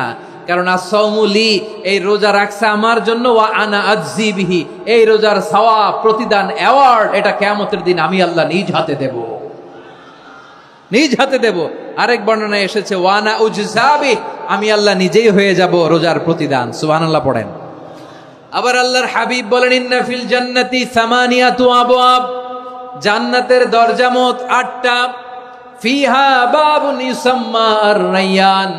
কারণ as-সাওমু লি, এই রোজা রাখছে আমার জন্য, ওয়া আনা আজজি বিহি, এই রোজার সওয়াব, প্রতিদান, অ্যাওয়ার্ড এটা কিয়ামতের দিন আমি আল্লাহ নিজ হাতে দেব, নিজ হাতে দেব। আরেক বর্ণনায় এসেছে ওয়া আনা উজজা বিহি, আমি আল্লাহ নিজেই হয়ে যাব রোজার প্রতিদান। সুবহানাল্লাহ পড়েন। আবার আল্লাহর হাবিব বলেন ইন্না ফিল জান্নাতি সামানিয়াতু আবওয়াব, জান্নাতের দরজা মোট 8টা। ফিহা বাবুন ইউসাম্মা আর-রায়্যান,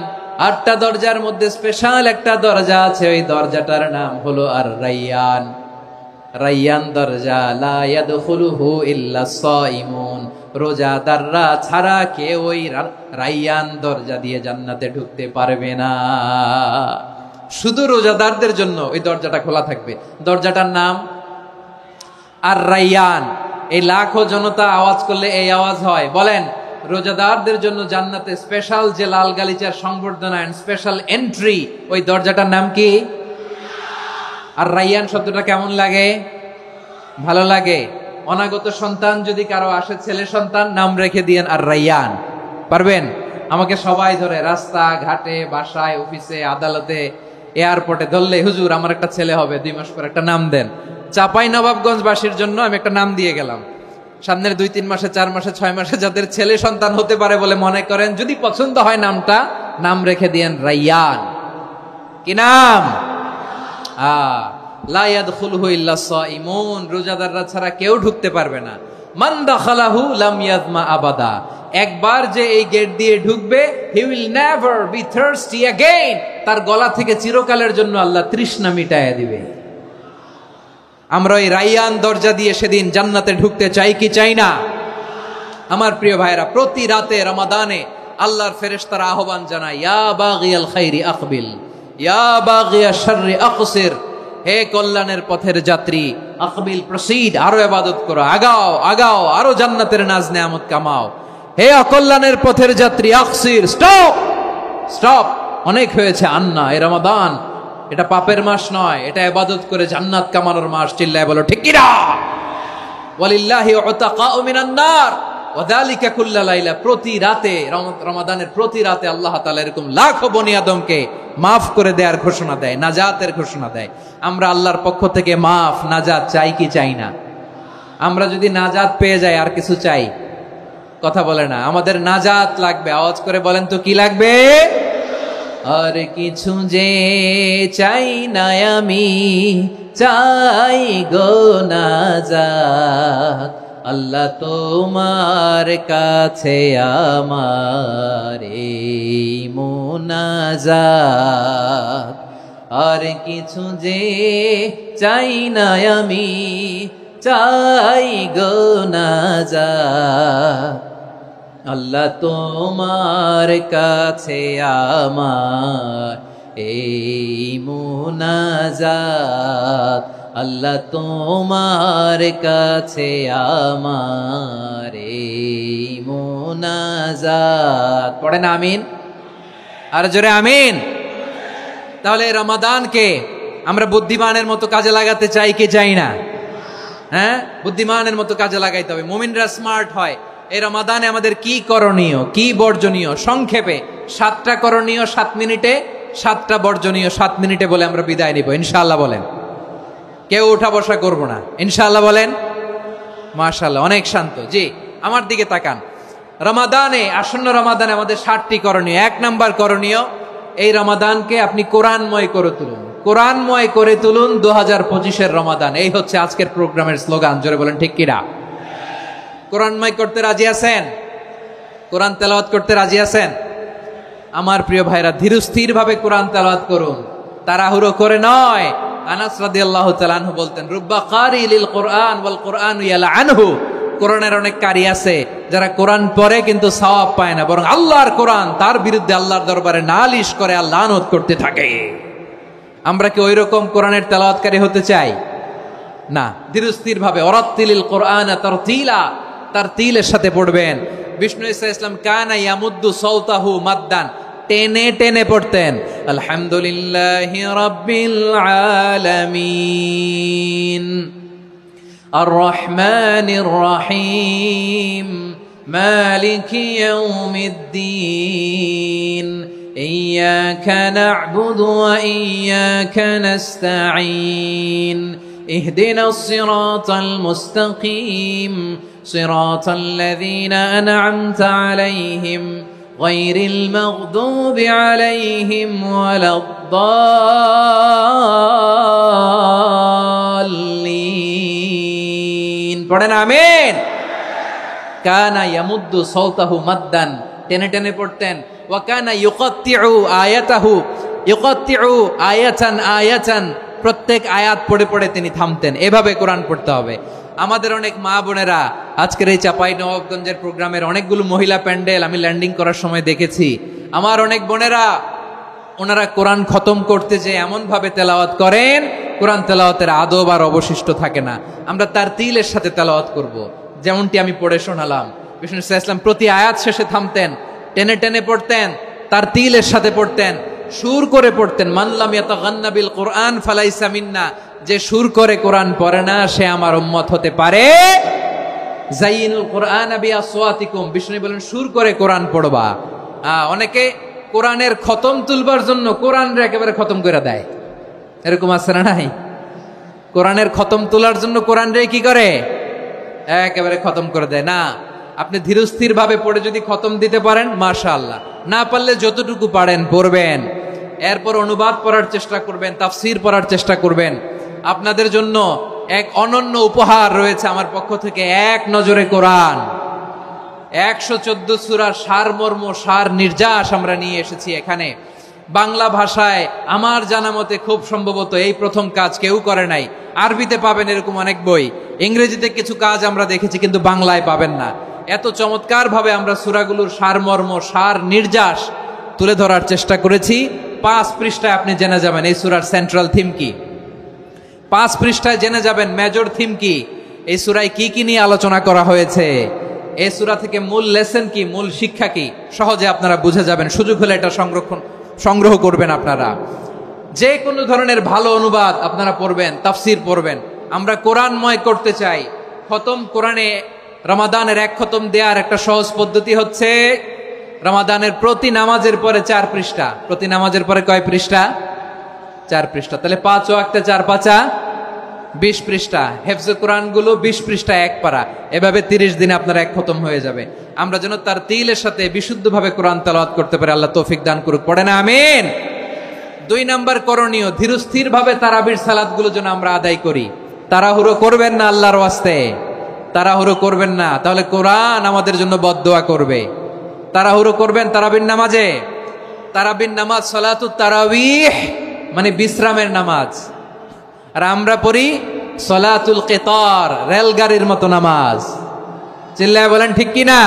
8টা দরজার মধ্যে স্পেশাল একটা দরজা আছে, ওই দরজাটার নাম হলো আর-রায়্যান। রায়্যান দরজা, লা ইয়াদখুলুহু ইল্লা সাইমুন, রোজাদাররা ছাড়া কেউ ওই রায়্যান দরজা দিয়ে জান্নাতে ঢুকতে পারবে না। শুধু রোজাদারদের জন্য ওই দরজাটা খোলা থাকবে। দরজাটার নাম আর-রায়্যান। এই লাখো জনতা আওয়াজ করলে এই আওয়াজ হয়, বলেন রোজাদারদের জন্য জান্নাতে স্পেশাল যে লাল গালিচার সংবর্ধনা এন্ড স্পেশাল এন্ট্রি, ওই দরজাটার নাম কি? আর-রায়্যান শব্দটা কেমন লাগে? ভালো লাগে। অনাগত সন্তান যদি কারো আসে, ছেলে সন্তান, নাম রেখে দিয়েন আর-রায়্যান। পারবেন? আমাকে সবাই ধরে রাস্তা ঘাটে, বাসায়, অফিসে, আদালতে, এয়ারপোর্টে ধরলে, হুজুর আমার একটা ছেলে হবে 2 মাস পর, একটা নাম দেন। চাঁপাইনবাবগঞ্জবাসীর জন্য আমি একটা নাম দিয়ে গেলাম। সামনের 2-3 মাসে, 4 মাসে, 6 মাসে যাদের ছেলে সন্তান হতে পারে বলে মনে করেন, যদি পছন্দ হয় নামটা, নাম রেখে দিয়েন রায়্যান। কি নাম? লা ইয়াদখুলুহু ইল্লা সাইমুন, রোজাদাররা ছাড়া কেউ ঢুকতে পারবে না। মান দাখালাহু লাম ইয়াজমা আবাদা, একবার যে এই গেট দিয়ে ঢুকবে, he will never be thirsty again, তার গলা থেকে চিরকালের জন্য আল্লাহ তৃষ্ণা মিটায়া দিবে। আমরা এই রায়্যান দরজা দিয়ে সেদিন জান্নাতে ঢুকতে চাই কি চাই না? আমার প্রিয় ভাইরা, প্রতি রাতে রমাদানে আল্লাহর ফেরেশতারা আহ্বান জানায়, ইয়া বাগিয়াল খাইরি আকবিল, ইয়া বাগিয়াশ শাররি আকসির, হে কল্যাণের পথের যাত্রী, আকবিল প্রসিড, আরো ইবাদত করো, আগাও আগাও, আরো জান্নাতের নাজ নেয়ামত কামাও। হে অকল্যাণের পথের যাত্রী, আকসির, স্টপ স্টপ, অনেক হয়েছে। আন্না, এ রমাদান এটা পাপের মাস নয়, এটা ইবাদত করে জান্নাত কামানোর মাস। চিল্লায় বলো ঠিক কি না? ওয়ালিল্লাহি উতাকাউ মিনান নার ওয়া যালিকা কুল্লা লাইলা, প্রতি রাতে, রমাদানের প্রতি রাতে আল্লাহ তাআলা এরকম লাখো বনি আদমকে মাফ করে দেওয়ার ঘোষণা দেয়, নাজাতের ঘোষণা দেয়। আমরা আল্লাহর পক্ষ থেকে মাফ, নাজাত চাই কি চাই না? আমরা যদি নাজাত পেয়ে যাই আর কিছু চাই? কথা বলে না। আমাদের নাজাত লাগবে, আওয়াজ করে বলেন তো কি লাগবে? আর কিছু যে চাই না আমি, চাই গো নাজাত, আল্লাহ তোমার কাছে আমার এই মুনাজাত। আর কিছু যে চাই না আমি, চাই গো নাজাত, আল্লাহ তোমার কাছে আমার এই মুনাজাত, আল্লাহ তোমার কাছে আমার এই মুনাজাত। পড়েন আমিন, আর জোরে আমিন। তাহলে রমাদানকে আমরা বুদ্ধিমানের মতো কাজে লাগাতে চাই কি চাই না? হ্যাঁ, বুদ্ধিমানের মতো কাজে লাগাইতে হবে। মুমিনরা স্মার্ট হয়। এই রমাদানে আমাদের কি করণীয়, কি বর্জনীয়? সংক্ষেপে 7টা করণীয় 7 মিনিটে, 7টা বর্জনীয় 7 মিনিটে বলে আমরা বিদায় নিব ইনশাআল্লাহ। বলেন, কেউ উঠা বসা করব না ইনশাআল্লাহ। বলেন মাশাআল্লাহ, অনেক শান্ত। জি, আমার দিকে তাকান। রমাদানে, আসন্ন রমাদানে আমাদের 7টি করণীয়। 1 নাম্বার করণীয়, এই রমাদানকে আপনি কোরআনময় করে তুলুন। কোরআনময় করে তুলুন 2025-এর রমাদান। এই হচ্ছে আজকের প্রোগ্রামের স্লোগান। জোরে বলেন ঠিক কিনা? কোরআনময় করতে রাজি আছেন? কোরআন তেলাওয়াত করতে রাজি আছেন? আমার প্রিয় ভাইরা, ধীরস্থির ভাবে কোরআন তেলাওয়াত করুন, তাড়াহুড়ো করে নয়। আনাস রাদিয়াল্লাহু তাআলা আনহু বলতেন, রুব্বা কারি লিল কোরআন ওয়াল কোরআনু ইয়ালআনহু, কোরআনের অনেক কারি আছে যারা কোরআন পড়ে কিন্তু সওয়াব পায় না, বরং আল্লাহর কোরআন তার বিরুদ্ধে আল্লাহর দরবারে নালিশ করে আর লানত করতে থাকে। আমরা কি ওইরকম কোরআনের তেলাওয়াতকারী হতে চাই? না। ধীরস্থির ভাবে, ওয়ারাত্তিলিল কোরআনা তারতিলা, তার তিলের সাথে পড়বেন। বিষ্ণু ঈসা ইসলাম কানা ইয়ামুদ্দু সাওতাহু মাদ্দান, টেনে টেনে পড়তেন। আলহামদুলিল্লাহি রাব্বিল আলামিন আর রহমানির রহিম মালিকি ইয়াউমিদ্দিন ইয়্যাকা না'বুদু ওয়া ইয়্যাকা নাস্তাঈন ইহদিনাস সিরাতাল মুস্তাকিম সিরাতাল লাযীনা আন'আমতা আলাইহিম গায়রিল মাগদুবি আলাইহিম ওয়ালাদ-দাল্লিন। পড়েন আমিন। কানা ইয়ামুদ্দু সাওতাহু মাদ্দান, টেনে টেনে পড়তেন। ওয়া কানা ইউকাত্তিউ আয়াতাহু, ইউকাত্তিউ আয়াতান আয়াতান, প্রত্যেক আয়াত পড়ে পড়ে তিনি থামতেন। এভাবে কোরআন পড়তে হবে। আমাদের অনেক মা বোনেরা আজকের এই চাঁপাইনবাবগঞ্জের প্রোগ্রামের অনেকগুলো মহিলা প্যান্ডেল আমি ল্যান্ডিং করার সময় দেখেছি। আমার অনেক বোনেরা ওনারা কোরআন খতম করতে যে এমন ভাবে তেলাওয়াত করেন, কোরআন তেলাওয়াতের আদব আর অবশিষ্ট থাকে না। আমরা তার তিলের সাথে তেলাওয়াত করব, যেমনটি আমি পড়ে শোনালাম। বিষ্ণু ইসলাম প্রতি আয়াত শেষে থামতেন, টেনে টেনে পড়তেন, তার তিলের সাথে পড়তেন, সুর করে পড়তেন। মান লাম ইয়াতাগান্না বিল কোরআন ফালাইসা মিন্না, যে সুর করে কোরআন পড়ে না সে আমার উম্মত হতে পারে। যাইনুল কোরআন বিআসওয়াতিকুম, বিষ্ণু বলেন সুর করে কোরআন পড়বা। অনেকে কোরআনের খতম তুলবার জন্য কোরআনরে একেবারে খতম করে দেয়, এরকম আছে না নাই? কোরআনের খতম তোলার জন্য কোরআনরে কি করে? একেবারে খতম করে দেয় না। আপনি ধীরস্থির ভাবে পড়ে যদি খতম দিতে পারেন মাশাআল্লাহ, না পারলে যতটুকু পারেন পড়বেন। এরপর অনুবাদ পড়ার চেষ্টা করবেন, তাফসীর পড়ার চেষ্টা করবেন। আপনাদের জন্য এক অনন্য উপহার রয়েছে আমার পক্ষ থেকে, এক নজরে কোরআন। 114 সূরার সারমর্ম, সার নির্যাস আমরা নিয়ে এসেছি এখানে। বাংলা ভাষায় আমার জানা মতে খুব সম্ভবত এই প্রথম কাজ কেউ করে নাই। আরবিতে পাবেন এরকম অনেক বই, ইংরেজিতে কিছু কাজ আমরা দেখেছি, কিন্তু বাংলায় পাবেন না। এত চমৎকার ভাবে আমরা সূরাগুলোর সারমর্ম, সার নির্যাস তুলে ধরার চেষ্টা করেছি। 5 পৃষ্ঠায় আপনি জেনে যাবেন এই সূরার সেন্ট্রাল থিম কি। 5 পৃষ্ঠায় জেনে যাবেন মেজর থিম কি, এই সূরায় কি কি নিয়ে আলোচনা করা হয়েছে, এই সূরা থেকে মূল লেসন কি, মূল শিক্ষা কি, সহজে আপনারা বুঝে যাবেন। সুযোগ হলে এটা সংগ্রহ করবেন। আপনারা যে কোনো ধরনের ভালো অনুবাদ আপনারা পড়বেন, তাফসীর পড়বেন। আমরা কোরআনময় করতে চাই। খতম কোরআনে রমাদানের 1 খতম দেওয়ার একটা সহজ পদ্ধতি হচ্ছে রমাদানের প্রতি নামাজের পরে 4 পৃষ্ঠা। প্রতি নামাজের পরে কয় পৃষ্ঠা? 4 পৃষ্ঠা। তাহলে 5 ওয়াক্তে 4 পাঁচা 20 পৃষ্ঠা। হেফজে কোরআন গুলো 20 পৃষ্ঠা 1 পারা। এভাবে 30 দিনে আপনার 1 খতম হয়ে যাবে। আমরা যেন তার তিলের সাথে বিশুদ্ধভাবে কোরআন তেলাওয়াত করতে পারি, আল্লাহ তৌফিক দান করুক। পড়ে না আমিন। 2 নাম্বার করণীয়, ধীরস্থির ভাবে তারাবির সালাত গুলো যেন আমরা আদায় করি। তাড়াহুড়ো করবেন না, আল্লাহর ওয়াস্তে তাড়াহুড়ো করবেন না, তাহলে কোরআন আমাদের জন্য বদদোয়া করবে। তাড়াহুড়ো করবেন তারাবির নামাজে। তারাবির নামাজ সালাতুত তারাবিহ মানে বিশ্রামের নামাজ। আর আমরা পড়ি সালাতুল কিতার, রেলগাড়ির মতো নামাজ। চিল্লায় বলেন ঠিক কি না?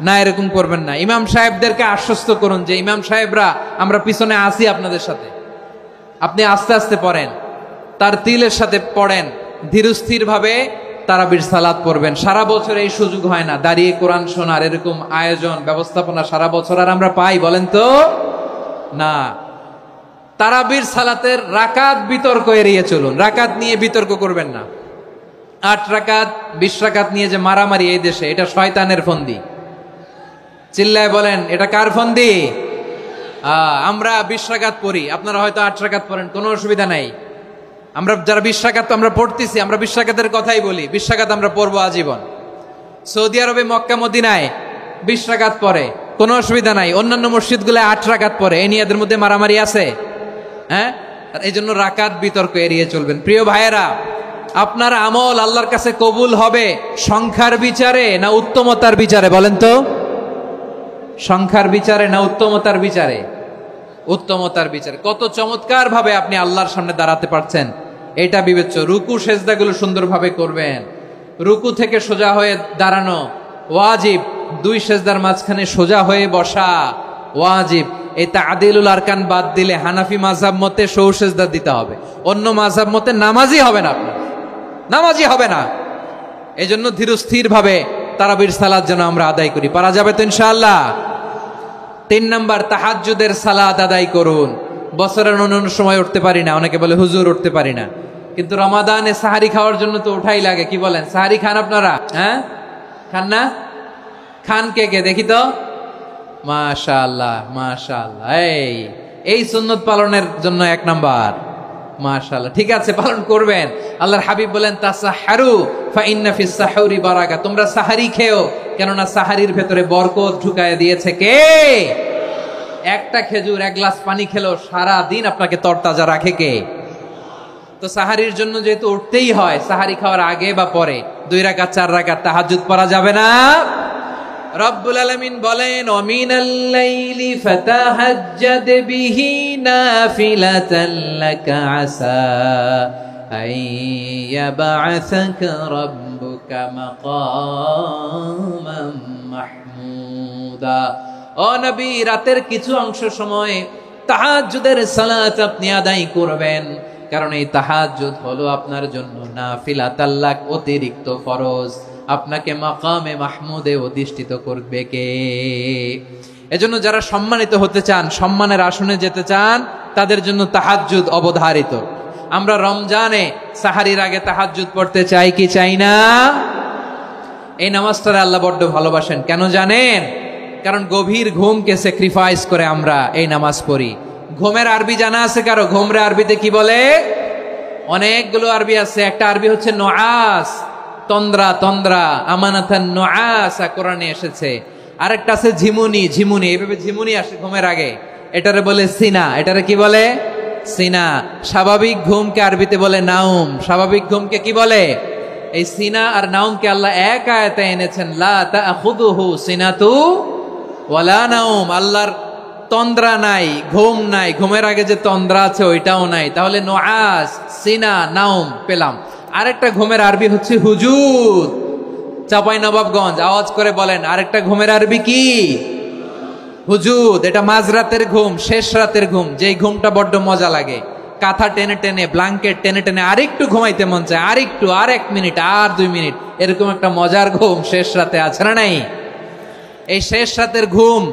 না, এরকম করবেন না। ইমাম সাহেবদেরকে আশ্বস্ত করুন যে ইমাম সাহেবরা আমরা পিছনে আসি আপনাদের সাথে, আপনি আস্তে আস্তে পড়েন, তার তিলের সাথে পড়েন, ধীরস্থির ভাবে তারাবির সালাত পড়বেন। সারা বছর এই সুযোগ হয় না দাঁড়িয়ে কোরআন শোনার, এরকম আয়োজন ব্যবস্থাপনা সারা বছর আর আমরা পাই বলেন তো না। তারাবির সালাতের রাকাত বিতর্ক এড়িয়ে চলুন। রাকাত নিয়ে বিতর্ক করবেন না। 8 রাকাত 20 রাকাত নিয়ে যে মারামারি এই দেশে, এটা শয়তানের ফন্দি। চিল্লায় বলেন এটা কার ফন্দি? আমরা 20 রাকাত পড়ি, আপনারা হয়তো 8 রাকাত পড়েন, কোনো অসুবিধা নাই। আমরা যারা 20 রাকাত তো আমরা পড়তেছি, আমরা 20 রাকাতের কথাই বলি। 20 রাকাত আমরা পড়বো আজীবন। সৌদি আরবে মক্কা মদিনায় 20 রাকাত পড়ে, কোনো অসুবিধা নাই। অন্যান্য মসজিদগুলো 8 রাকাত পড়ে, এই নিয়ে এদের মধ্যে মারামারি আছে? হ্যাঁ, এই জন্য রাকাত বিতর্ক এড়িয়ে চলবেন। প্রিয় ভাইয়েরা, আপনার আমল আল্লাহর কাছে কবুল হবে সংখ্যার বিচারে না উত্তমতার বিচারে? বলেন তো, সংখ্যার বিচারে না উত্তমতার বিচারে? উত্তমতার বিচারে। কত চমৎকার ভাবে আপনি আল্লাহর সামনে দাঁড়াতে পারছেন এটা বিবেচ্য। রুকু সেজদাগুলো সুন্দরভাবে করবেন। রুকু থেকে সোজা হয়ে দাঁড়ানো ওয়াজিব, 2 সেজদার মাঝখানে সোজা হয়ে বসা ওয়াজিব। এই তা'দিলুল আরকান বাদ দিলে হানাফি মাযহাব মতে সৌ সেজদা দিতে হবে, অন্য মাযহাব মতে নামাজই হবে না, আপনার নামাজই হবে না। এজন্য ধীরস্থির ভাবে তারাবির সালাত যেন আমরা আদায় করি। পারা যাবে তো ইনশাআল্লাহ? 3 নাম্বার, তাহাজ্জুদের সালাত আদায় করুন। বছরের অন্য সময় উঠতে পারি না, অনেকে বলে হুজুর উঠতে পারি না, কিন্তু রমাদানে সাহারি খাওয়ার জন্য তো উঠাই লাগে। কি বলেন, সাহারি খান আপনারা? হ্যাঁ, খান না? খান কে কে দেখি তো? মাশাআল্লাহ মাশাআল্লাহ, এই সুন্নত পালনের জন্য 1 নাম্বার। মাশাআল্লাহ, ঠিক আছে, পালন করবেন। আল্লাহর হাবিব বলেন তাসাহহারু ফা ইন্না ফিস সাহুরি বারাকা, তোমরা সাহারি খেও, কেননা সাহারির ভেতরে বরকত ঢুকায় দিয়েছে কে? একটা খেজুর, 1 গ্লাস পানি খেলেও সারা দিন আপনাকে তরতাজা রাখে কে? তো সাহারির জন্য যেহেতু উঠতেই হয়, সাহারি খাওয়ার আগে বা পরে 2 রাকাত 4 রাকাত তাহাজ্জুদ পড়া যাবে না? রব্বুল আলামিন বলেন ওয়ামিনাল লাইলি ফাতাহাজ্জাদ বিহি নাফিলাতান লাকা আসা আইয়াবআসাকা রাব্বুকা মাকামান মাহমুদা। ও নবী, রাতের কিছু অংশ সময় তাহাজ্জুদের সালাত আপনি আদায় করবেন, কারণ এই তাহাজ্জুদ হলো আপনার জন্য নাফিলাতাল লাক, অতিরিক্ত ফরজ। আপনাকে মাকামে মাহমুদে অধিষ্ঠিত করবে কে? এজন্য যারা সম্মানিত হতে চান, সম্মানের আসনে যেতে চান, তাদের জন্য তাহাজ্জুদ অবধারিত। আমরা রমজানে সাহারির আগে তাহাজ্জুদ পড়তে চাই কি চাই না? এই নামাজটারে আল্লাহ বড্ড ভালোবাসেন। কেন জানেন? কারণ গভীর ঘুমকে স্যাক্রিফাইস করে আমরা এই নামাজ পড়ি। ঘুমের আরবি জানা আছে কারো? ঘুমরে আরবিতে কি বলে? অনেকগুলো আরবি আছে। একটা আরবি হচ্ছে নুআস, তন্দ্রা, তন্দ্রা, আমানাতান নুআসা কোরআনে এসেছে। আরেকটা আছে ঝিমুনি, ঝিমুনি, এইভাবে ঝিমুনি আসে ঘুমের আগে, এটারে বলে সিনা। এটারে কি বলে? সিনা। স্বাভাবিক ঘুমকে আরবিতে বলে নাউম। স্বাভাবিক ঘুমকে কি বলে? এই সিনা আর নাউমকে আল্লাহ এক আয়াতে এনেছেন, লা তাখুযুহু সিনাতু ওয়ালা নাউম। আল্লাহর তন্দ্রা নাই, ঘুম নাই, ঘুমের আগে যে তন্দ্রা আছে ওইটাও নাই। তাহলে নুআস, সিনা, নাউম পেলাম। আরেকটা ঘুমের আরবি হচ্ছে হুজুদ। চাঁপাইনবাবগঞ্জ আওয়াজ করে বলেন, আরেকটা ঘুমের আরবি কি? হুজুদ। এটা মাঝরাতের ঘুম, শেষ রাতের ঘুম, যেই ঘুমটা বড্ড মজা লাগে। কাঁথা টেনে টেনে, ব্ল্যাঙ্কেট টেনে টেনে আরেকটু ঘুমাইতে মন চায়, আরেকটু, আর 1 মিনিট, আর 2 মিনিট, এরকম একটা মজার ঘুম শেষ রাতে আছে না নাই? এই শেষ রাতের ঘুম,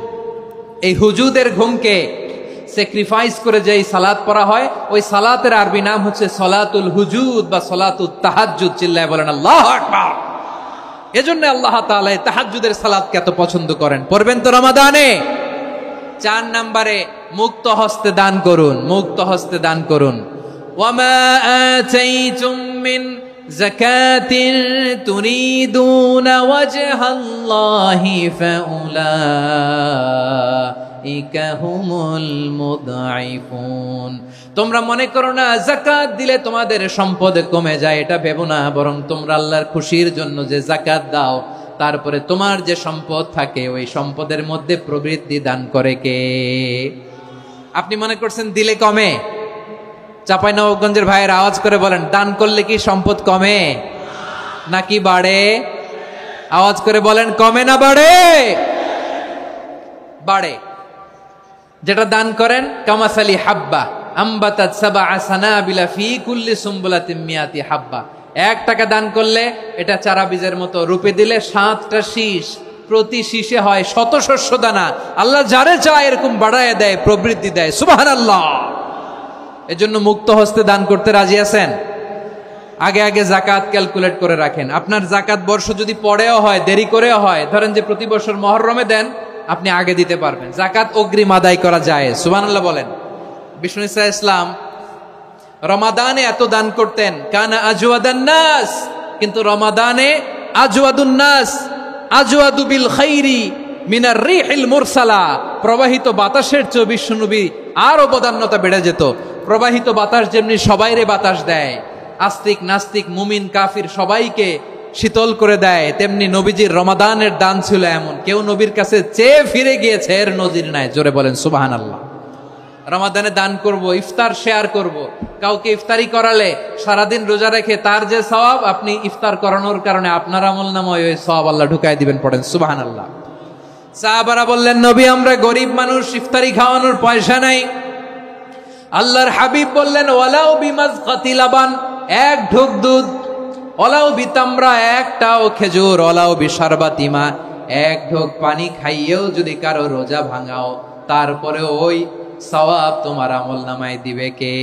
এই হুজুদের ঘুমকে স্যাক্রিফাইস করে যেই সালাত পড়া হয়, ওই সালাতের আরবি নাম হচ্ছে সলাতুল হুজুদ বা সলাতুত তাহাজ্জুদ। চিল্লায় বলেন আল্লাহু আকবার। এজন্য আল্লাহ তাআলা এই তাহাজ্জুদের সালাতকে এত পছন্দ করেন। পড়বেন তো রমাদানে? 4 নম্বরে মুক্ত হস্তে দান করুন, মুক্ত হস্তে দান করুন। ওয়ামা আতাইতুম মিন যাকাতিন তুরিদুনা ওয়াজহাল্লাহি ফাউলাইকা হুমুল মুদঈফুন। তোমরা মনে করো না যাকাত দিলে তোমাদের সম্পদ কমে যায়, এটা ভেবো না। বরং তোমরা আল্লাহর খুশির জন্য যে যাকাত দাও, তারপরে তোমার যে সম্পদ থাকে ওই সম্পদের মধ্যে প্রবৃদ্ধি দান করে কে? আপনি মনে করছেন দিলে কমে? চাঁপাইনবাবগঞ্জের ভাইয়ের আওয়াজ করে বলেন, দান করলে কি সম্পদ কমে নাকি বাড়ে? আওয়াজ করে বলেন, কমে না বাড়ে? বাড়ে। যেটা দান করেন, কামাসালি হাব্বা আম্বাতাত সাবআ সানাবিলা ফি কুল্লি সুম্বুলাতিন মিয়াতি হাব্বা। 1 টাকা দান করলে এটা চারা বীজের মতো, রূপে দিলে 7টা শীষ, প্রতি শীষে হয় 100 শস্য দানা। আল্লাহ যারে চায় এরকম বাড়ায় দেয়, প্রবৃদ্ধি দেয়। সুবহানাল্লাহ। এজন্য মুক্ত হস্তে দান করতে রাজি আছেন? আগে আগে যাকাত ক্যালকুলেট করে রাখেন। আপনার যাকাত বর্ষ যদি পরেও হয়, দেরি করেও হয়, ধরেন যে প্রতি বছর মুহররমে দেন, আপনি আগে দিতে পারবেন। যাকাত অগ্রিম আদায় করা যায়। সুবহানাল্লাহ বলেন। বিষ্ণু ইসা ইসলাম রমাদানে এত দান করতেন, কানা আজওয়াদান নাস, কিন্তু রমাদানে আজওয়াদুন নাস আজওয়াদু বিল খাইরি মিনার রিহিল মুরসালা। প্রবাহিত বাতাসের চেয়ে বিশ্বনবী আরো বদান্যতা বেড়ে যেত। প্রবাহিত বাতাস যেমনি সবাইরে বাতাস দেয়, আস্তিক নাস্তিক মুমিন কাফির সবাইকে শীতল করে দেয়, তেমনি নবীজির রমাদানের দান ছিল এমন, কেউ নবীর কাছে চেয়ে ফিরে গিয়েছে এর নজির নাই। জোরে বলেন সুবহানাল্লাহ। রমাদানে দান করব, ইফতার শেয়ার করব। কাউকে ইফতারি করালে সারাদিন রোজা রেখে তার যে সওয়াব, আপনি ইফতার করানোর কারণে আপনার আমলনামায় ওই সওয়াব আল্লাহ ঢুকায় দিবেন। পড়েন সুবহানাল্লাহ। সাহাবারা বললেন, নবী আমরা গরিব মানুষ, ইফতারি খাওয়ানোর পয়সা নাই। আল্লাহর হাবিব বললেন, ওয়ালাউ বিমাজকাতি লাবান, 1 ঢোক দুধ অলাও বিতামরা, একটাও খেজুর, অলাও বিশারবাতিমা, এক ঢোক পানি খাইয়েও যদি কারো রোজা ভাঙাও, তারপরে ওই সওয়াব তোমার আমল নামায় দিবে কে?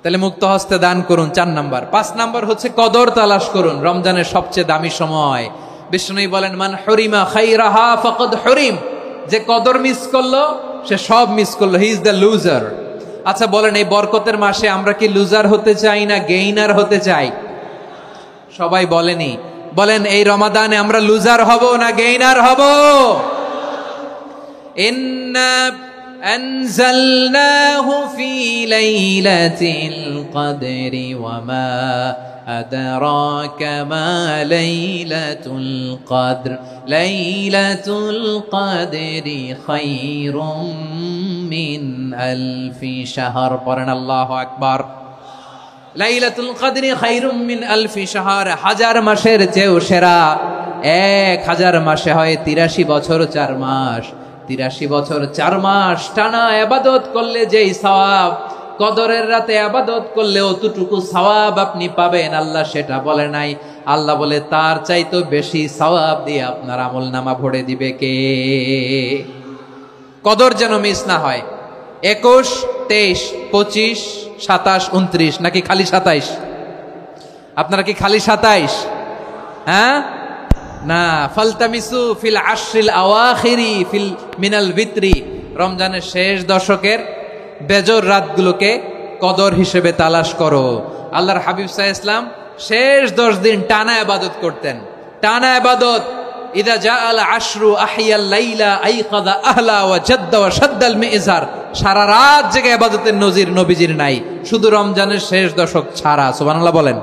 তাহলে মুক্ত হস্তে দান করুন 4 নাম্বার। 5 নাম্বার হচ্ছে কদর তালাশ করুন। রমজানের সবচেয়ে দামি সময়। বিষ্ণু বলেন, মান হরিমা খাইরাহা ফাকাদ হরিম, যে কদর মিস করলো সে সব মিস করলো, হি ইজ দ্য লুজার। আচ্ছা বলেন, এই বরকতের মাসে আমরা কি লুজার হতে চাই না গেইনার হতে চাই? সবাই বলেনি, বলেন এই রমাদানে আমরা লুজার হব না গেইনার হব? ইন্না আনজালনাহু ফি লাইলাতিল কদরি ওয়া মা আদরাকা মা লাইলাতুল কদর, লাইলাতুল কদরি খায়রুম মিন আলফি শাহর। পড়েন আল্লাহু আকবার। লাইলাতুল কদরি খায়রুম মিন আলফি শাহর, 1000 মাসের চেয়েও সেরা। 1000 মাসে হয় 83 বছর 4 মাস। 83 বছর 4 মাস টানা ইবাদত করলে যেই সওয়াব, কদরের রাতে ইবাদত করলে অতটুকু সওয়াব আপনি পাবেন, আল্লাহ সেটা বলে নাই। আল্লাহ বলে তার চাইতে বেশি সওয়াব দিয়ে আপনার আমলনামা ভরে দিবে কে? কদর যেন মিস না হয়। 21, 23, 25, 27, 29 নাকি খালি 27? আপনারা কি খালি 27? হ্যাঁ না, ফালতামিসু ফিল আশরিল আওয়াখিরি ফিল মিনাল ভিতরি, রমজানের শেষ দশকের বেজর রাতগুলোকে কদর হিসেবে তালাশ করো। আল্লাহর হাবিব সাল্লাল্লাহু আলাইহি ওয়াসাল্লাম শেষ 10 দিন টানা ইবাদত করতেন, টানা ইবাদত। ইদা জাআল আশরু আহিয়াল লাইলা আইকাযা আহলা ওয়া জাদ্দা ওয়া শাদ্দাল মিজার, সারা রাত জেগে ইবাদতের নজির নবীজির নাই, শুধু রমজানের শেষ দশক ছাড়া। সুবহানাল্লাহ বলেন।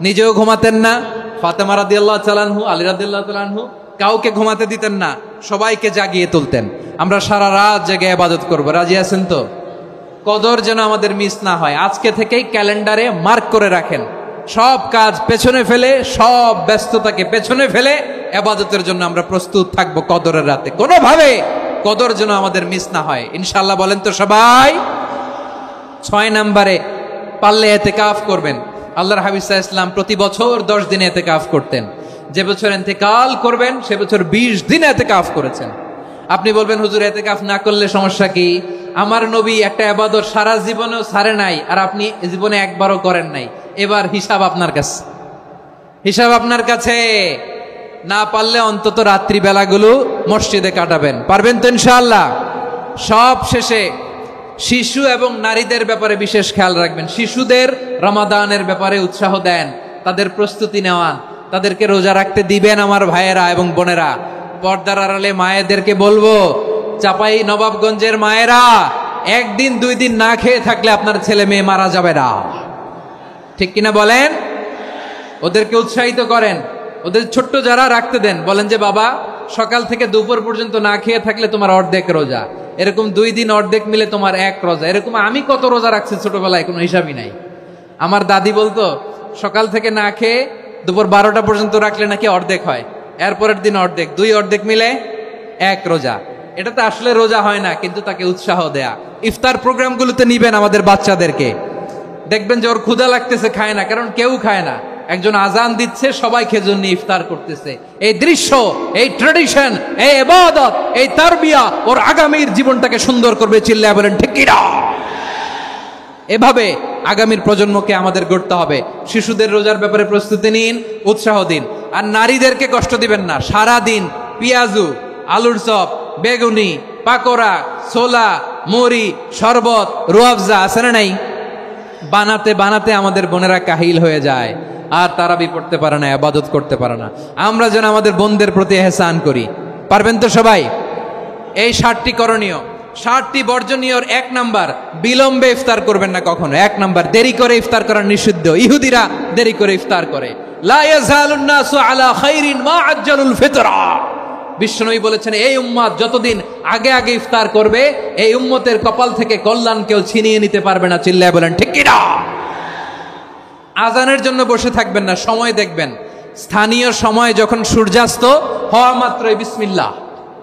নিজেও ঘুমাতেন না, ফাতেমা রাদিয়াল্লাহু তাআলা আনহু, আলী রাদিয়াল্লাহু তাআলা আনহু কাউকে ঘুমাতে দিতেন না, সবাইকে জাগিয়ে তুলতেন। আমরা সারা রাত জেগে ইবাদত করব, রাজি আছেন তো? কদর যেন আমাদের মিস না হয়। আজকে থেকেই ক্যালেন্ডারে মার্ক করে রাখেন, সব কাজ পেছনে ফেলে, সব ব্যস্ততাকে পেছনে ফেলে ইবাদতের জন্য আমরা প্রস্তুত থাকবো কদরের রাতে। কোনোভাবে কদর যেন আমাদের মিস না হয়, ইনশাআল্লাহ। বলেন তো সবাই। 6 নম্বরে পারলে ইতিকাফ করবেন। আল্লাহর হাবিব সাল্লাল্লাহু আলাইহি ওয়াসাল্লাম প্রতি বছর 10 দিন ইতিকাফ করতেন। যে বছর ইন্তেকাল করবেন সে বছর 20 দিন ইতিকাফ করেছেন। আপনি বলবেন, হুজুর ইতিকাফ না করলে সমস্যা কি? আমার নবী একটা ইবাদত সারা জীবনেও ছাড়ে নাই, আর আপনি জীবনে একবারও করেন নাই। এবার হিসাব আপনার কাছে, হিসাব আপনার কাছে। না পারলে অন্তত রাত্রি বেলাগুলো মসজিদে কাটাবেন। পারবেন তো ইনশাআল্লাহ? সব শেষে শিশু এবং নারীদের ব্যাপারে বিশেষ খেয়াল রাখবেন। শিশুদের রমাদানের ব্যাপারে উৎসাহ দেন, তাদের প্রস্তুতি নেওয়ান, তাদেরকে রোজা রাখতে দিবেন। আমার ভাইয়েরা এবং বোনেরা, পর্দার আড়ালে মায়েদেরকে বলবো, চাপাই নবাবগঞ্জের মায়েরা, 1 দিন 2 দিন না খেয়ে থাকলে আপনার ছেলে মেয়ে মারা যাবে না, ঠিক কিনা বলেন? ওদেরকে উৎসাহিত করেন, ওদের ছোট্ট যারা রাখতে দেন, বলেন যে বাবা সকাল থেকে দুপুর পর্যন্ত না খেয়ে থাকলে তোমার অর্ধেক রোজা, এরকম 2 দিন অর্ধেক মিলে তোমার 1 রোজা। এরকম আমি কত রোজা রাখছি ছোটবেলায়, কোনো হিসাবই নাই। আমার দাদি বলতো সকাল থেকে না খেয়ে দুপুর 12টা পর্যন্ত রাখলে নাকি অর্ধেক হয়, এরপরের দিন অর্ধেক, 2 অর্ধেক মিলে 1 রোজা। এটা তো আসলে রোজা হয় না, কিন্তু তাকে উৎসাহ দেয়া। ইফতার প্রোগ্রামগুলোতে নিবেন আমাদের বাচ্চাদেরকে, দেখবেন যে ওর ক্ষুধা লাগতেছে, খায় না, কারণ কেউ খায় না। একজন আজান দিচ্ছে, সবাই খেজুর নিয়ে ইফতার করতেছে। এই দৃশ্য, এই ট্র্যাডিশন, এই ইবাদত, এই তারবিয়া ওর আগামীর জীবনটাকে সুন্দর করবে। চিল্লায় বলেন ঠিক কি না? এভাবে আগামীর প্রজন্মকে আমাদের গড়তে হবে। শিশুদের রোজার ব্যাপারে প্রস্তুতি নিন, উৎসাহ দিন। আর নারীদেরকে কষ্ট দিবেন না। সারা দিন পেঁয়াজু, আলুর চপ, বেগুনি, পাকোড়া, ছোলা, মুড়ি, শরবত, রুয়াবজা আছে না নাই, বানাতে বানাতে আমাদের বোনেরা কাহিল হয়ে যায়, আর তারাবি পড়তে পারে না, ইবাদত করতে পারে না। আমরা যেন আমাদের বোনদের প্রতি ইহসান করি। পারবেন তো সবাই? এই 7টি করণীয়, 7টি বর্জনীয়। 1 নাম্বার, বিলম্বে ইফতার করবেন না কখনো। 1 নাম্বার, দেরি করে ইফতার করা নিষিদ্ধ। ইহুদিরা দেরি করে ইফতার করে। লা ইয়াজালুন নাসু আলা খাইরিন মা আজ্জালুল ফিতরা। বিশ্বনবী বলেছেন, এই উম্মত যতদিন আগে আগে ইফতার করবে, এই উম্মতের কপাল থেকে কল্যাণ কেউ ছিনিয়ে নিতে পারবে না। চিল্লায় বলেন ঠিক কি না? আজানের জন্য বসে থাকবেন না, সময় দেখবেন। স্থানীয় সময় যখন সূর্যাস্ত হওয়া মাত্রই বিসমিল্লাহ,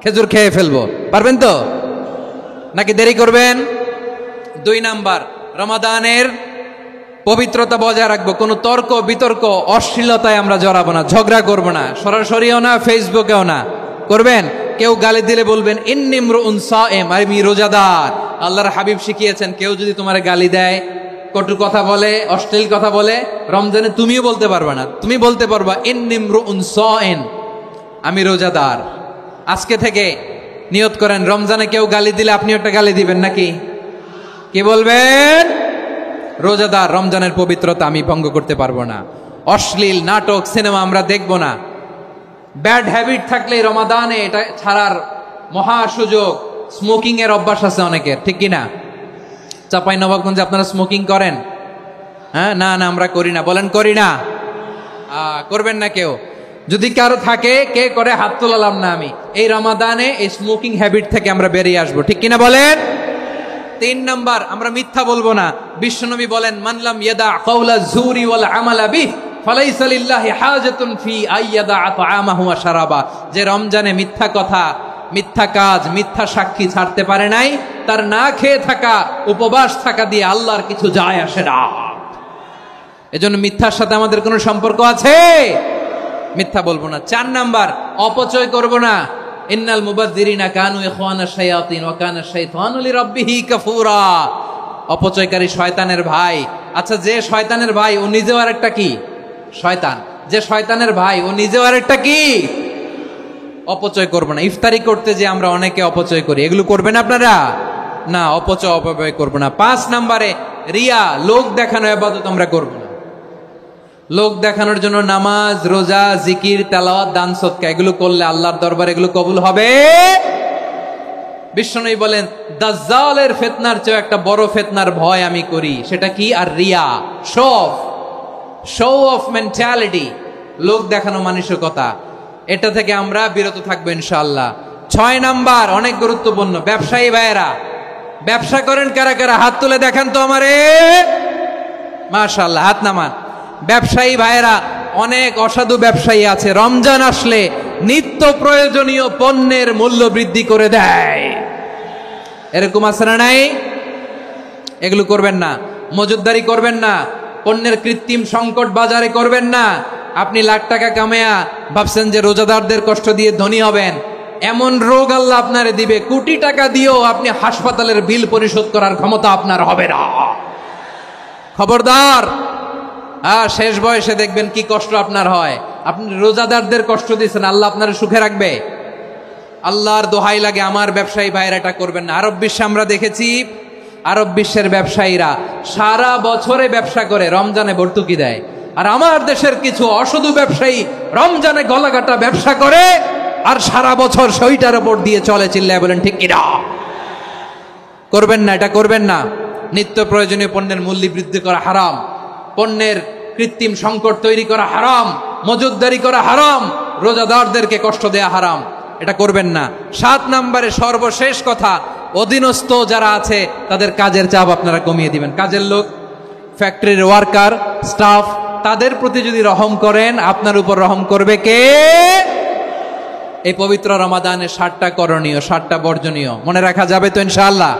খেজুর খেয়ে ফেলবো। পারবেন তো নাকি দেরি করবেন? 2 নাম্বার, রমাদানের পবিত্রতা বজায় রাখবো, কোনো তর্ক বিতর্ক অশ্লীলতায় আমরা জড়াবো না, ঝগড়া করবো না, সরাসরিও না, ফেসবুকেও না। করবেন কেউ গালি দিলে বলবেন ইন্নিমরুউন সায়েম, আমি রোজাদার। আল্লাহর হাবিব শিখিয়েছেন কেউ যদি তোমার গালি দেয়, কটু কথা বলে, অশ্লীল কথা বলে, রমজানে তুমিও বলতে পারবে না, তুমি বলতে পারবা ইন্নিমরুউন সায়েম, আমি রোজাদার। আজকে থেকে নিয়ত করেন রমজানে কেউ গালি দিলে আপনি একটা গালি দিবেন নাকি? কি বলবেন? রোজাদার, রমজানের পবিত্রতা আমি ভঙ্গ করতে পারবো না। অশ্লীল নাটক সিনেমা আমরা দেখব না। ব্যাড হ্যাবিট থাকলে রমাদানে এটা ছাড়ার মহা সুযোগ। স্মোকিং এর অভ্যাস আছে অনেকের, ঠিক কিনা? চাপাই নবাবগঞ্জে আপনারা স্মোকিং করেন? হ্যাঁ, না না আমরা করি না। বলেন করি না? করবেন না কেউ? যদি কারো থাকে, কে করে হাত তোলালাম না আমি। এই রমাদানে এই স্মোকিং হ্যাবিট থেকে আমরা বেরিয়ে আসবো, ঠিক কিনা বলেন? 3 নাম্বার, আমরা মিথ্যা বলবো না। বিশ্বনবী বলেন মানলাম ইয়াদা কাওলা যুরি ওয়াল আমালা বিহি ফালাইসা লিল্লাহি হাজাতুন ফি আইয়াদা তাআমাহু ওয়া শারাবা। যে রমজানে মিথ্যা কথা, মিথ্যা কাজ, মিথ্যা সাক্ষী ছাড়তে পারে নাই, তার না খেয়ে থাকা, উপবাস থাকা দিয়ে আল্লাহর কিছু যায় আসে না। এজন্য মিথ্যার সাথে আমাদের কোনো সম্পর্ক আছে? মিথ্যা বলবো না। 4 নাম্বার, অপচয় করব না। ইন্নাল মুবাযযিরিনা কানু ইখওয়ানাশ শায়াতিন ওয়া কানা শাইতানু লিরাব্বিহি কাফুরা। অপচয়কারী শয়তানের ভাই। আচ্ছা, যে শয়তানের ভাই ও নিজেও আরেকটা কি? শয়তান। যে শয়তানের ভাই ও নিজেও আরেকটা কি? অপচয় করব না। ইফতারি করতে যে আমরা অনেকে অপচয় করি, এগুলো করবেন আপনারা? না, অপচয় অপব্যয় করব না। 5 নাম্বারে রিয়া, লোক দেখানো ইবাদত আমরা করব না। লোক দেখানোর জন্য নামাজ, রোজা, জিকির, তেলাওয়াত, দান, সদকা এগুলো করলে আল্লাহর দরবারে এগুলো কবুল হবে? বিশ্বনবী বলেন দাজ্জালের ফিতনার চেয়ে একটা বড় ফিতনার ভয় আমি করি, সেটা কি? আর রিয়া, শো অফ মেন্টালিটি, লোক দেখানো মানসিকতা। এটা থেকে আমরা বিরত থাকবো ইনশাআল্লাহ। 6 নাম্বার, অনেক গুরুত্বপূর্ণ। ব্যবসায়ী ভাইয়েরা, ব্যবসা করেন কারা কারা? হাত তুলে দেখান তো আমারে। মাশাআল্লাহ, হাত নামান। ব্যবসায়ী ভাইয়েরা, অনেক অসাধু ব্যবসায়ী আছে, রমজান আসলে নিত্য প্রয়োজনীয় পণ্যের মূল্য বৃদ্ধি করে দেয়। এরকম আছে না নাই? এগুলো করবেন না। মজুদদারি করবেন না। পণ্যের কৃত্রিম সংকট বাজারে করবেন না। আপনি লাখ টাকা কামায়া ভাবছেন যে রোজাদারদের কষ্ট দিয়ে ধনী হবেন, এমন রোগ আল্লাহ আপনারে দিবে, কোটি টাকা দিয়েও আপনি হাসপাতালের বিল পরিশোধ করার ক্ষমতা আপনার হবে না। খবরদার। শেষ বয়সে দেখবেন কি কষ্ট আপনার হয়। আপনি রোজাদারদের কষ্ট দিচ্ছেন, আল্লাহ আপনার সুখে রাখবে? আল্লাহর দোহাই লাগে, আমার ব্যবসায়ী ভাইয়েরা এটা করবেন না। আরব বিশ্বে আমরা দেখেছি, আরব বিশ্বের ব্যবসায়ীরা সারা বছরে ব্যবসা করে, রমজানে ভর্তুকি দেয়। আর আমার দেশের কিছু অসাধু ব্যবসায়ী রমজানে গলাকাটা ব্যবসা করে আর সারা বছর সেইটার উপর দিয়ে চলে। চিল্লায় বলেন ঠিক কিনা? করবেন না, এটা করবেন না। নিত্য প্রয়োজনীয় পণ্যের মূল্য বৃদ্ধি করা হারাম, পণ্যের কৃত্রিম সংকট তৈরি করা হারাম, মজুদদারি করা হারাম, রোজাদারদেরকে কষ্ট দেয়া হারাম, এটা করবেন না। 7 নাম্বারে সর্বশেষ কথা, অধীনস্থ যারা আছে তাদের কাজের চাপ আপনারা কমিয়ে দিবেন। কাজের লোক, ফ্যাক্টরির ওয়ার্কার, স্টাফ, তাদের প্রতি যদি রহম করেন, আপনার উপর রহম করবে কে? এই পবিত্র রমাদানে 7টা করণীয়, 7টা বর্জনীয় মনে রাখা যাবে তো ইনশাআল্লাহ?